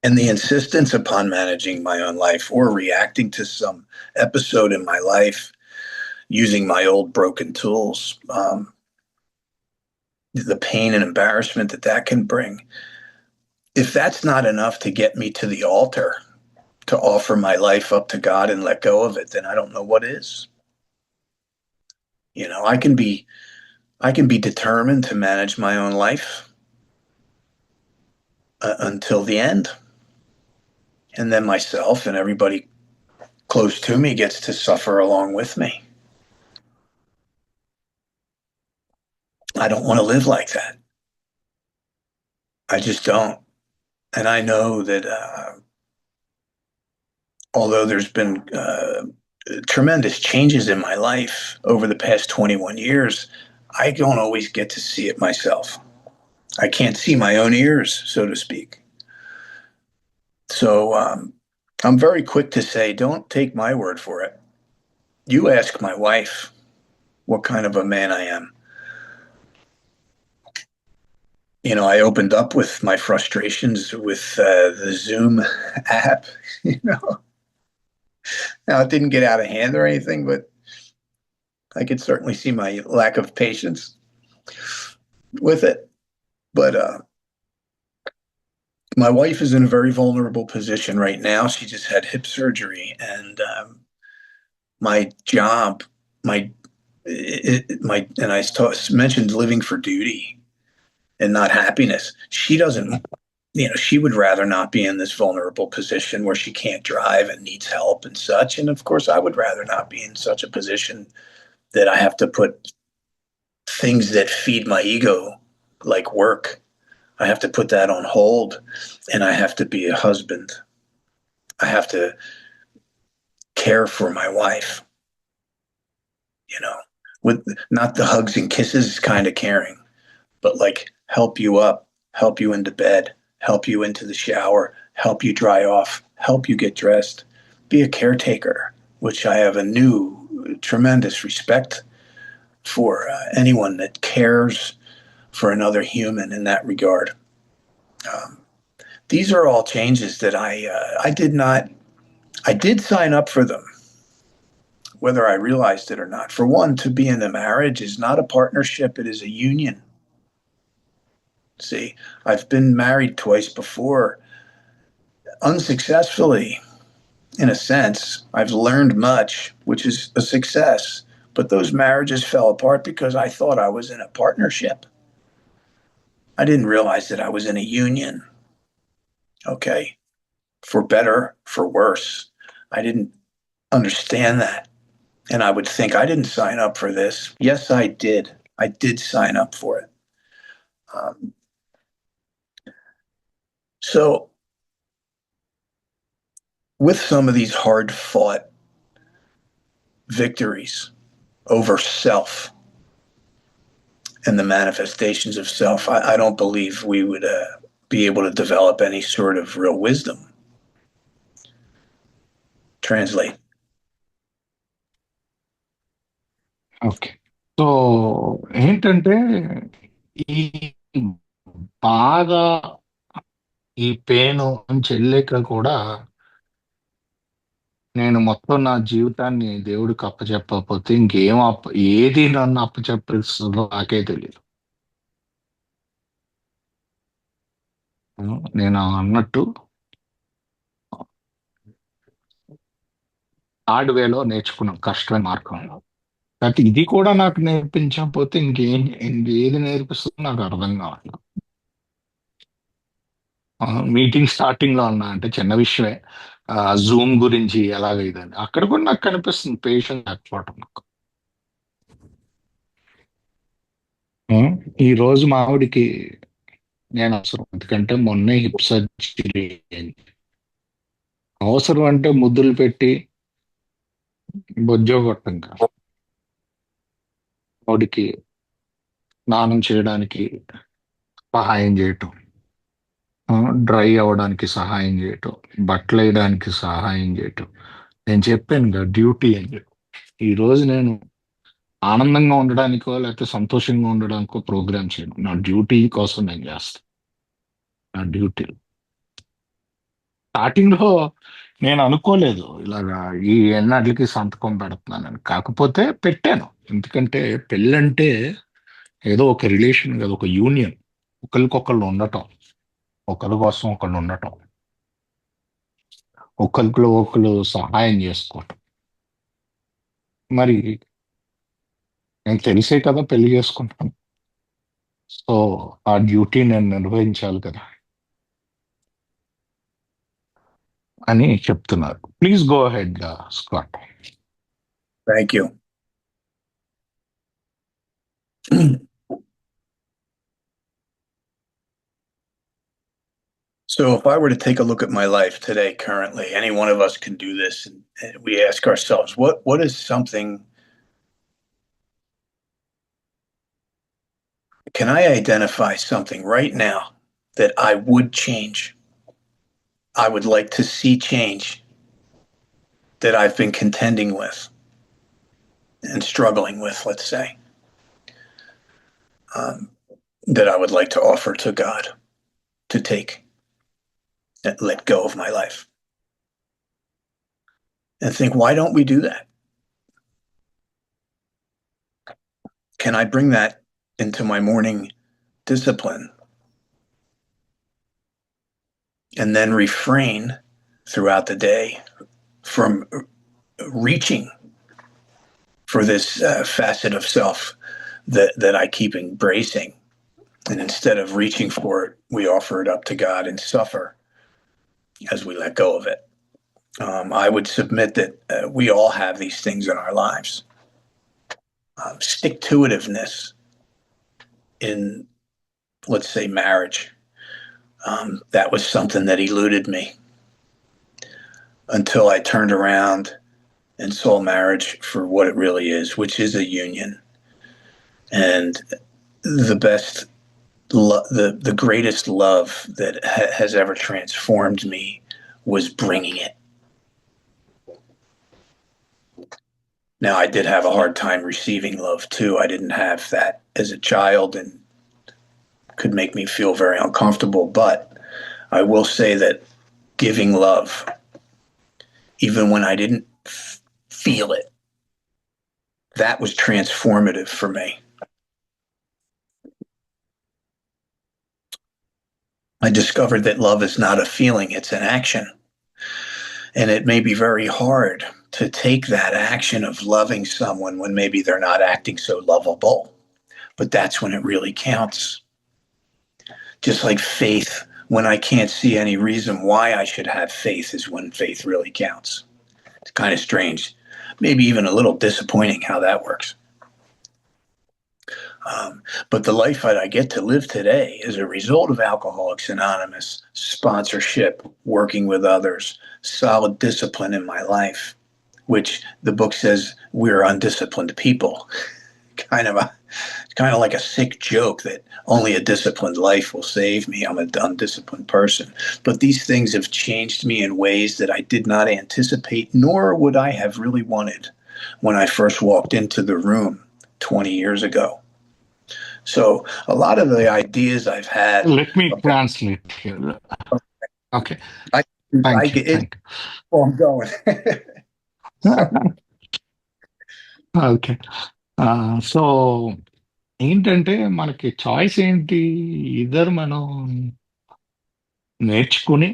And the insistence upon managing my own life or reacting to some episode in my life using my old broken tools, the pain and embarrassment that can bring. If that's not enough to get me to the altar to offer my life up to God and let go of it, then I don't know what is. I can be determined to manage my own life until the end. And then myself and everybody close to me gets to suffer along with me. I don't want to live like that. I just don't. And I know that although there's been tremendous changes in my life over the past 21 years, I don't always get to see it myself. I can't see my own ears, so to speak. So I'm very quick to say, don't take my word for it. You ask my wife what kind of a man I am. I opened up with my frustrations with the Zoom app, Now, it didn't get out of hand or anything, but I could certainly see my lack of patience with it. But my wife is in a very vulnerable position right now. She just had hip surgery, and my job, and I mentioned living for duty and not happiness. She doesn't, she would rather not be in this vulnerable position where she can't drive and needs help and such. And of course, I would rather not be in such a position that I have to put things that feed my ego, like work, I have to put that on hold, and I have to be a husband. I have to care for my wife, with not the hugs and kisses kind of caring, but like help you up, help you into bed, help you into the shower, help you dry off, help you get dressed, be a caretaker, which I have a new tremendous respect for anyone that cares for another human in that regard. These are all changes that I did sign up for them, whether I realized it or not. For one, to be in a marriage is not a partnership, it is a union. See, I've been married twice before, unsuccessfully, in a sense. I've learned much, which is a success. But those marriages fell apart because I thought I was in a partnership. I didn't realize that I was in a union. Okay. For better, for worse. I didn't understand that. And I would think I didn't sign up for this. Yes, I did. I did sign up for it. Um, so, with some of these hard fought victories over self and the manifestations of self, I don't believe we would be able to develop any sort of real wisdom. Translate. Okay. So ఏంటంటే ఈ బాధ, ఈ pain నుంచి వెళ్ళాక కూడా నేను మొత్తం నా జీవితాన్ని దేవుడికి అప్పచెప్పకపోతే ఏది నన్ను అప్పచెప్పిస్తుందో నాకే తెలియదు. నేను అన్నట్టు హార్డ్ వేలో నేర్చుకున్నాం, కష్టమైన మార్గంలో. అయితే ఇది కూడా నాకు నేర్పించకపోతే ఇంకేది నేర్పిస్తుందో నాకు అర్థం కావాలి. మీటింగ్ స్టార్టింగ్ లో ఉన్నా అంటే చిన్న విషయమే, జూమ్ గురించి ఎలాగైందని అక్కడ కూడా నాకు కనిపిస్తుంది పేషెంట్ లేకపోవటం నాకు. ఈ రోజు మా ఆవిడికి నేను అవసరం, ఎందుకంటే మొన్నే హిప్ సర్జరీ అయింది. అవసరం అంటే ముద్దులు పెట్టి బొజ్జో కొట్టం కాదు, ఆవిడికి స్నానం చేయడానికి సహాయం చేయటం, డ్రై అవ్వడానికి సహాయం చేయటం, బట్టలు వేయడానికి సహాయం చేయటం. నేను చెప్పాను కదా డ్యూటీ అని చెప్పి. ఈ రోజు నేను ఆనందంగా ఉండడానికో లేకపోతే సంతోషంగా ఉండడానికో ప్రోగ్రామ్ చేయను, నా డ్యూటీ కోసం నేను చేస్తాను. నా డ్యూటీ స్టార్టింగ్ లో నేను అనుకోలేదు ఇలాగా ఈ ఎన్నాటికి సంతకం పెడుతున్నానని, కాకపోతే పెట్టాను. ఎందుకంటే పెళ్ళంటే ఏదో ఒక రిలేషన్ కదా, ఒక యూనియన్, ఒకరికొకళ్ళు ఉండటం, ఒకరి కోసం ఒకళ్ళు ఉండటం, ఒకరిలో ఒకళ్ళు సహాయం చేసుకోవటం. మరి నేను తెలిసే కదా పెళ్లి చేసుకుంటాను. సో ఆ డ్యూటీ నేను నిర్వహించాలి కదా అని చెప్తున్నారు. Please go ahead Scott. Thank you. So, if I were to take a look at my life today, currently, any one of us can do this, and we ask ourselves, what is something? Can I identify something right now that I would change? I would like to see change that I've been contending with and struggling with, let's say, that I would like to offer to God to take and let go of my life. And think, why don't we do that? Can I bring that into my morning discipline and then refrain throughout the day from reaching for this facet of self that I keep embracing? And instead of reaching for it, we offer it up to God and suffer as we let go of it. I would submit that we all have these things in our lives. Stick-to-itiveness in, let's say, marriage. That was something that eluded me until I turned around and saw marriage for what it really is, which is a union. And the best, the greatest love that has ever transformed me was bringing it. Now, I did have a hard time receiving love too. I didn't have that as a child and could make me feel very uncomfortable. But I will say that giving love, even when I didn't feel it, that was transformative for me. I discovered that love is not a feeling, it's an action. And it may be very hard to take that action of loving someone when maybe they're not acting so lovable. But that's when it really counts. Just like faith, when I can't see any reason why I should have faith, is when faith really counts. It's kind of strange, maybe even a little disappointing how that works. But the life that I get to live today is a result of Alcoholics Anonymous, sponsorship, working with others, solid discipline in my life, which the book says we're undisciplined people. kind of like a sick joke that only a disciplined life will save me. I'm an undisciplined person. But these things have changed me in ways that I did not anticipate, nor would I have really wanted when I first walked into the room 20 years ago. So a lot of the ideas I've had. Let me translate here. Okay. Thank you. I'm going. Okay. So ఏంటంటే మనకి choice ఏంటి? ఇద్దరు మనం నేర్చుకుని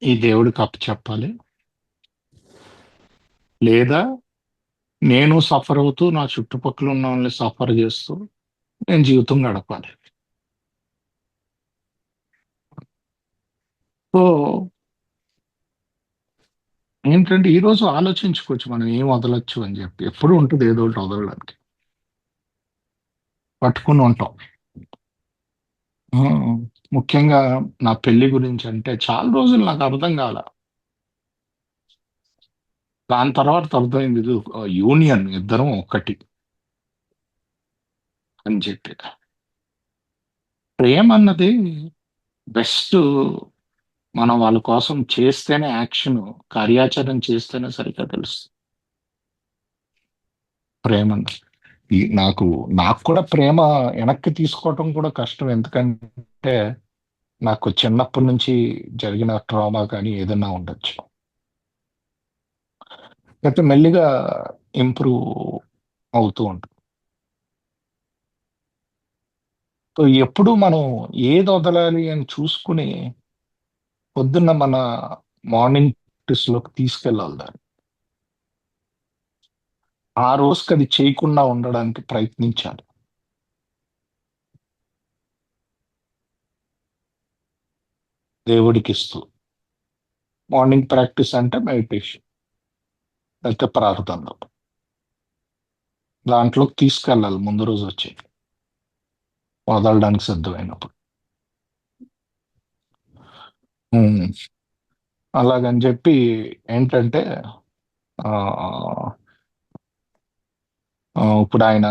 ఈ దేవుడికి అప్పచెప్పాలి, లేదా నేను సఫర్ అవుతూ నా చుట్టుపక్కల ఉన్న వాళ్ళని సఫర్ చేస్తూ నేను జీవితం గడపాలి. సో ఏంటంటే ఈరోజు ఆలోచించుకోవచ్చు మనం ఏం వదలొచ్చు అని చెప్పి. ఎప్పుడు ఉంటుంది ఏదో ఒకటి వదలడానికి, పట్టుకుని ఉంటాం. ముఖ్యంగా నా పెళ్లి గురించి అంటే చాలా రోజులు నాకు అర్థం కాల. దాని తర్వాత అర్థమైంది, ఇది యూనియన్, ఇద్దరం ఒకటి అని చెప్పి. ప్రేమ అన్నది బెస్ట్ మనం వాళ్ళ కోసం చేస్తేనే, యాక్షన్ కార్యాచరణ చేస్తేనే సరిగ్గా తెలుస్తుంది ప్రేమ అన్నది. నాకు కూడా ప్రేమ వెనక్కి తీసుకోవటం కూడా కష్టం. ఎందుకంటే నాకు చిన్నప్పటి నుంచి జరిగిన ట్రామా కానీ ఏదైనా ఉండొచ్చు. అయితే మెల్లిగా ఇంప్రూవ్ అవుతూ ఉంటుంది. సో ఎప్పుడు మనం ఏది వదలాలి అని చూసుకుని పొద్దున్న మన మార్నింగ్ లోకి తీసుకెళ్ళాలి దాన్ని. ఆ రోజుకి అది చేయకుండా ఉండడానికి ప్రయత్నించాలి. దేవుడికి ఇస్తూ మార్నింగ్ ప్రాక్టీస్ అంటే మెడిటేషన్, లేకపోతే ప్రార్థనలో దాంట్లోకి తీసుకెళ్ళాలి ముందు రోజు వచ్చి వదలడానికి సిద్ధమైనప్పుడు. అలాగని చెప్పి ఏంటంటే ఇప్పుడు ఆయన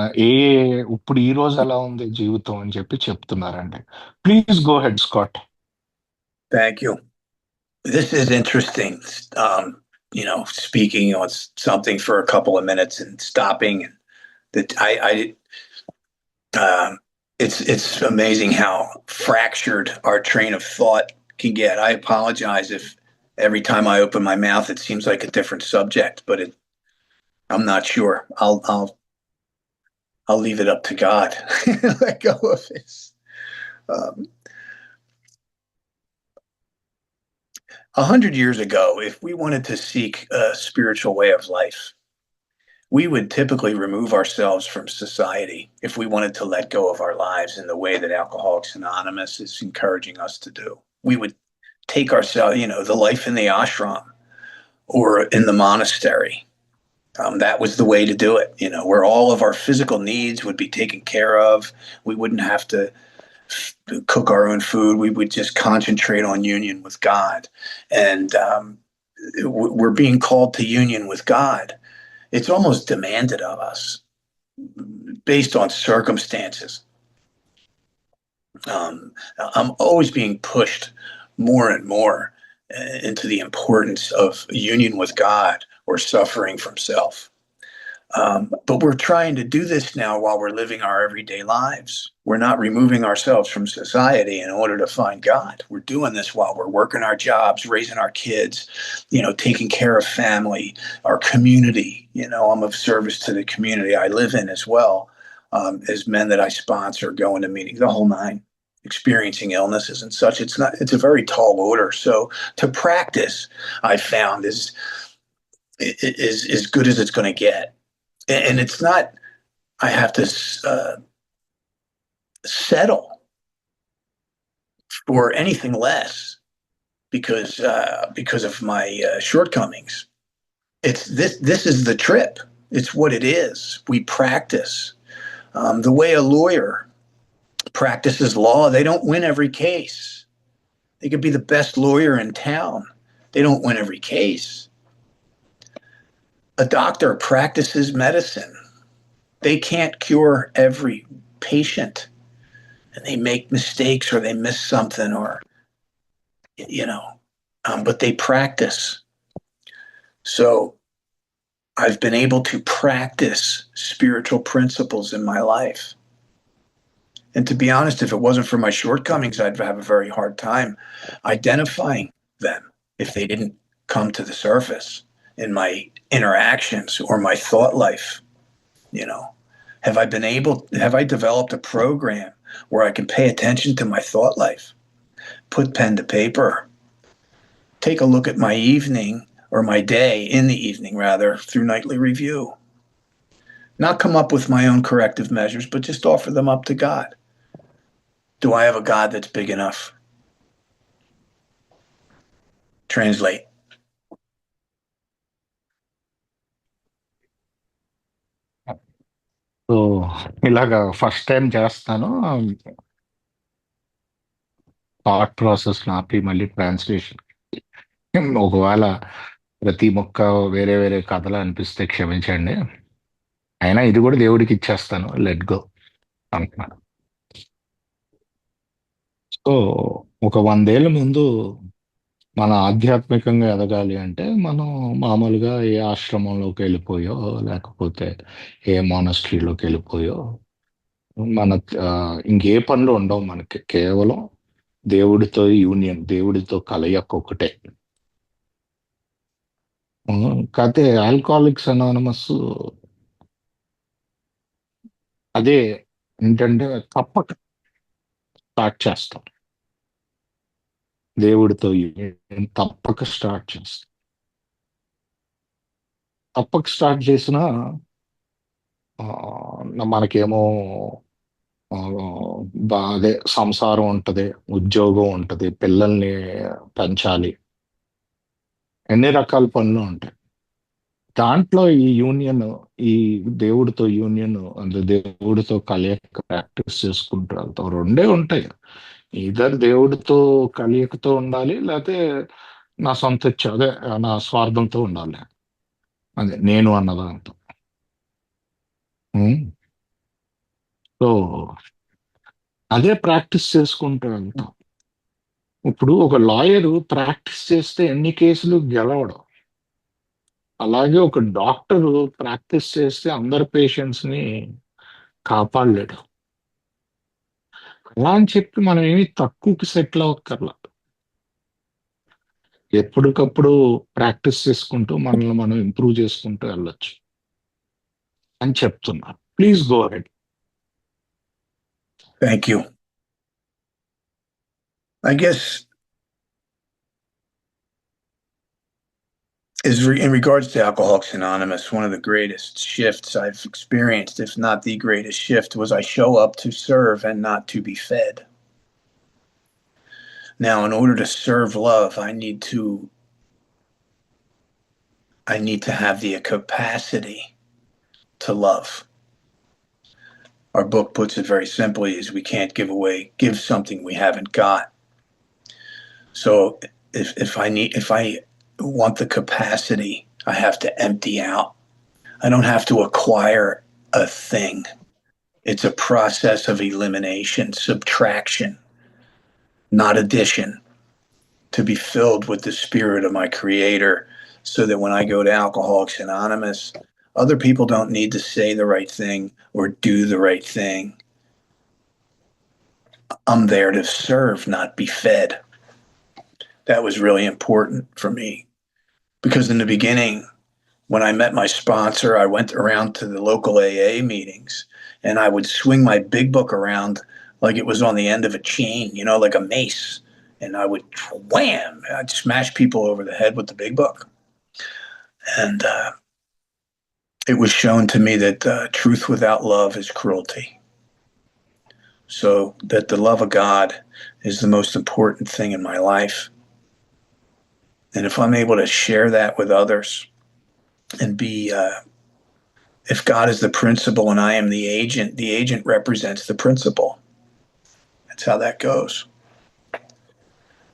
ఇప్పుడు ఈ రోజు ఎలా ఉంది జీవితం అని చెప్పి చెప్తున్నారండి. Please go head, Scott. Thank you. This is interesting. Speaking on something for a couple of minutes and stopping. That it's amazing how fractured our train of thought can get. I apologize if every time I open my mouth it seems like a different subject, but I'm not sure. I'll leave it up to God. Let go of this. 100 years ago, if we wanted to seek a spiritual way of life, we would typically remove ourselves from society if we wanted to let go of our lives in the way that Alcoholics Anonymous is encouraging us to do. We would take ourselves, the life in the ashram or in the monastery. That was the way to do it, where all of our physical needs would be taken care of. We wouldn't have to cook our own food. We would just concentrate on union with God. And we're being called to union with God. It's almost demanded of us based on circumstances. I'm always being pushed more and more into the importance of union with God or suffering from self. But we're trying to do this now while we're living our everyday lives. We're not removing ourselves from society in order to find God. We're doing this while we're working our jobs, raising our kids, taking care of family, our community. I'm of service to the community I live in as well, as men that I sponsor, going to meetings, the whole nine, experiencing illnesses and such. It's a very tall order. So to practice, I found, is is as good as it's going to get. And it's not, I have to settle for anything less because of my shortcomings. It's this. This is the trip. It's what it is. We practice the way a lawyer practices law. They don't win every case. They could be the best lawyer in town. They don't win every case. A doctor practices medicine. They can't cure every patient, and they make mistakes or they miss something, or but they practice. So I've been able to practice spiritual principles in my life. And to be honest, if it wasn't for my shortcomings, I'd have a very hard time identifying them if they didn't come to the surface in my interactions or my thought life. You know, have I developed a program where I can pay attention to my thought life, put pen to paper, take a look at my evening or my day in the evening, rather, through nightly review? Not come up with my own corrective measures, but just offer them up to God. Do I have a God that's big enough? Translate. So ఇలాగా first time చేస్తాను. Thought process ఆపి మళ్ళీ translation. ఒకవేళ ప్రతి మొక్క వేరే వేరే కథలు అనిపిస్తే క్షమించండి. అయినా ఇది కూడా దేవుడికి ఇచ్చేస్తాను, లెట్ గో అంటున్నాను. సో ఒక 100 ఏళ్ళ ముందు మన ఆధ్యాత్మికంగా ఎదగాలి అంటే మనం మామూలుగా ఏ ఆశ్రమంలోకి వెళ్ళిపోయో లేకపోతే ఏ మానస్ట్రీలోకి వెళ్ళిపోయో మన ఇంకే పనులు ఉండవు మనకి. కేవలం దేవుడితో యూనియన్, దేవుడితో కలయిక ఒకటే. కాకపోతే ఆల్కహాలిక్స్ అనానమస్ అదే ఏంటంటే తప్పక స్టార్ట్ చేస్తాం. దేవుడితో యూనియన్ తప్పక స్టార్ట్ చేస్తాం. తప్పక స్టార్ట్ చేసినా మనకేమో అదే సంసారం ఉంటది, ఉద్యోగం ఉంటది, పిల్లల్ని పెంచాలి, ఎన్ని రకాల పనులు ఉంటాయి. దాంట్లో ఈ యూనియన్, ఈ దేవుడితో యూనియన్, అంటే దేవుడితో కలయిక ప్రాక్టీస్ చేసుకుంటూ వెళ్తాం. రెండే ఉంటాయి, ఇద్దరు దేవుడితో కలయికతో ఉండాలి, లేకపోతే నా సొంత ఇచ్చ అదే నా స్వార్థంతో ఉండాలి. అదే నేను అన్నదాంతో. సో అదే ప్రాక్టీస్ చేసుకుంటూ వెళ్తాం. ఇప్పుడు ఒక లాయరు ప్రాక్టీస్ చేస్తే ఎన్ని కేసులు గెలవడం, అలాగే ఒక డాక్టరు ప్రాక్టీస్ చేస్తే అందరి పేషెంట్స్ ని కాపాడలేడు. అలా అని చెప్పి మనం ఏమి తక్కువకి సెటిల్ అవ్వక్కర్లా. ఎప్పటికప్పుడు ప్రాక్టీస్ చేసుకుంటూ మనల్ని మనం ఇంప్రూవ్ చేసుకుంటూ వెళ్ళొచ్చు అని చెప్తున్నారు. Please go ahead. Thank you. I guess in regards to Alcoholics Anonymous, one of the greatest shifts I've experienced, if not the greatest shift, was I show up to serve and not to be fed. Now, in order to serve love, I need to have the capacity to love. Our book puts it very simply, is we can't give something we haven't got. So if I want the capacity, I have to empty out. I don't have to acquire a thing. It's a process of elimination, subtraction, not addition, to be filled with the spirit of my Creator, so that when I go to Alcoholics Anonymous, other people don't need to say the right thing or do the right thing. I'm there to serve, not be fed. That was really important for me, because in the beginning, when I met my sponsor, I went around to the local AA meetings and I would swing my big book around like it was on the end of a chain, like a mace. And I would wham, I'd smash people over the head with the big book. And it was shown to me that truth without love is cruelty. So that the love of God is the most important thing in my life. And if I'm able to share that with others and be, if God is the principal and I am the agent represents the principal. That's how that goes.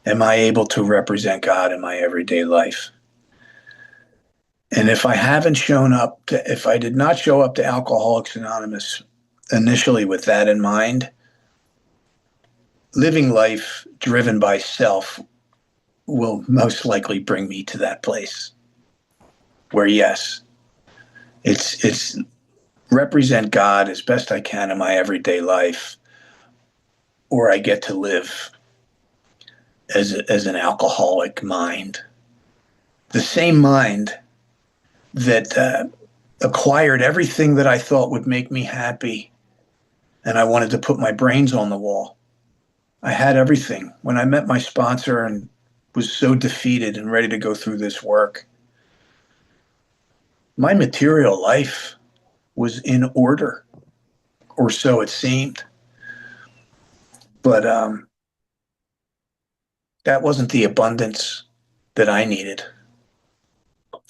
Am I able to represent God in my everyday life? And if I haven't shown up to, if I did not show up to Alcoholics Anonymous initially with that in mind, living life driven by self will most likely bring me to that place where, yes, it's represent God as best I can in my everyday life, or I get to live as an alcoholic mind, the same mind that acquired everything that I thought would make me happy, and I wanted to put my brains on the wall. I had everything. When I met my sponsor and was so defeated and ready to go through this work, my material life was in order, or so it seemed. But that wasn't the abundance that I needed.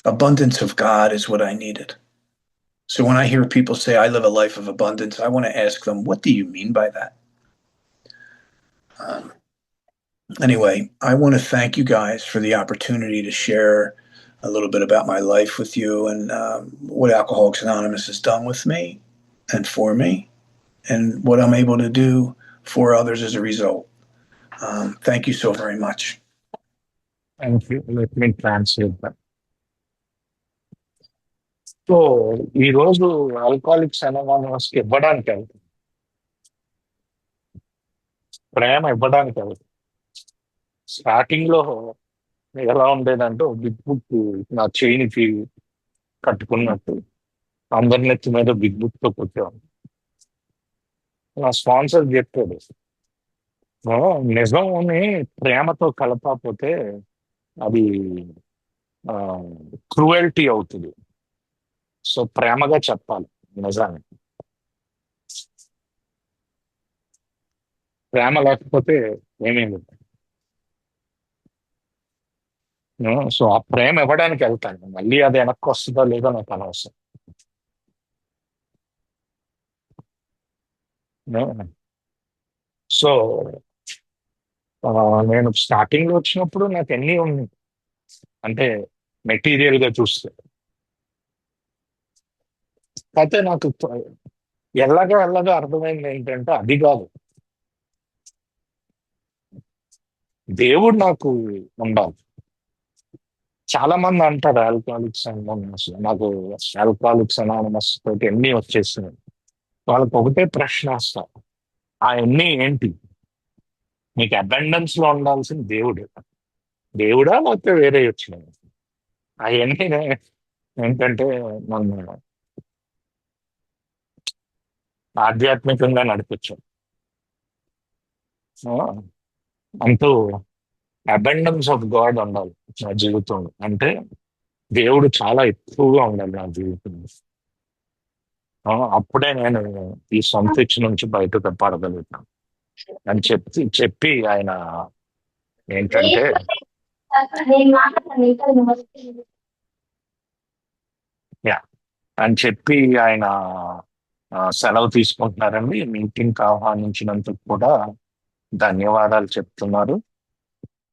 Abundance of God is what I needed. So when I hear people say, I live a life of abundance, I want to ask them, what do you mean by that? Anyway, I want to thank you guys for the opportunity to share a little bit about my life with you and what Alcoholics Anonymous has done with me and for me, and what I'm able to do for others as a result. Thank you so very much. Thank you. Let me translate that. So ఈ రోజు alcoholics anonymous కి ఇవ్వడానికి వెళ్తాం, ప్రేమ ఇవ్వడానికి వెళ్తాం. Starting లో ఎలా ఉండేదంటే బిగ్ బుక్ నా చేయికి కట్టుకున్నట్టు అందరి నెత్తి మీద బిగ్ బుక్ తో కొట్టేవాడు. నా స్పాన్సర్ చెప్పాడు, "ఓ, నిజంని ప్రేమతో కలపకపోతే అది క్రూయల్టీ అవుతుంది. సో ప్రేమగా చెప్పాలి నిజాన్ని. ప్రేమ లేకపోతే ఏమేమి." సో ఆ ప్రేమ ఇవ్వడానికి వెళ్తాను. మళ్ళీ అది వెనక్కి వస్తుందో లేదో నాకు అనవసరం. సో నేను స్టార్టింగ్ లో వచ్చినప్పుడు నాకు ఎన్ని ఉన్నాయి అంటే మెటీరియల్ గా చూస్తే, అయితే నాకు ఎల్లగా అర్థమైంది ఏంటంటే అది కాదు, దేవుడు నాకు ఉండాలి. చాలా మంది అంటారు ఆల్కహాలిక్స్ అనానిమస్, నాకు ఆల్కహాలిక్స్ అనానిమస్ తోటి ఎన్ని వచ్చేసినాయి. వాళ్ళకి ఒకటే ప్రశ్న వేస్తా, ఆ ఎన్ని ఏంటి? నీకు అబండెన్స్ లో ఉండాల్సిన దేవుడా లేకపోతే వేరే వచ్చినాయి? అవన్నీ ఏంటంటే మన ఆధ్యాత్మికంగా నడిపించాం. అంటూ అబండెన్స్ ఆఫ్ గాడ్ ఉండాలి నా జీవితంలో. అంటే దేవుడు చాలా ఎక్కువగా ఉండాలి నా జీవితంలో. అప్పుడే నేను ఈ సొంత ఇచ్చి నుంచి బయటకు పడగలుగుతాను అని చెప్పి ఆయన ఏంటంటే అని చెప్పి ఆయన సెలవు తీసుకుంటున్నారండి. మీటింగ్ ఆహ్వానించినందుకు కూడా ధన్యవాదాలు చెప్తున్నారు.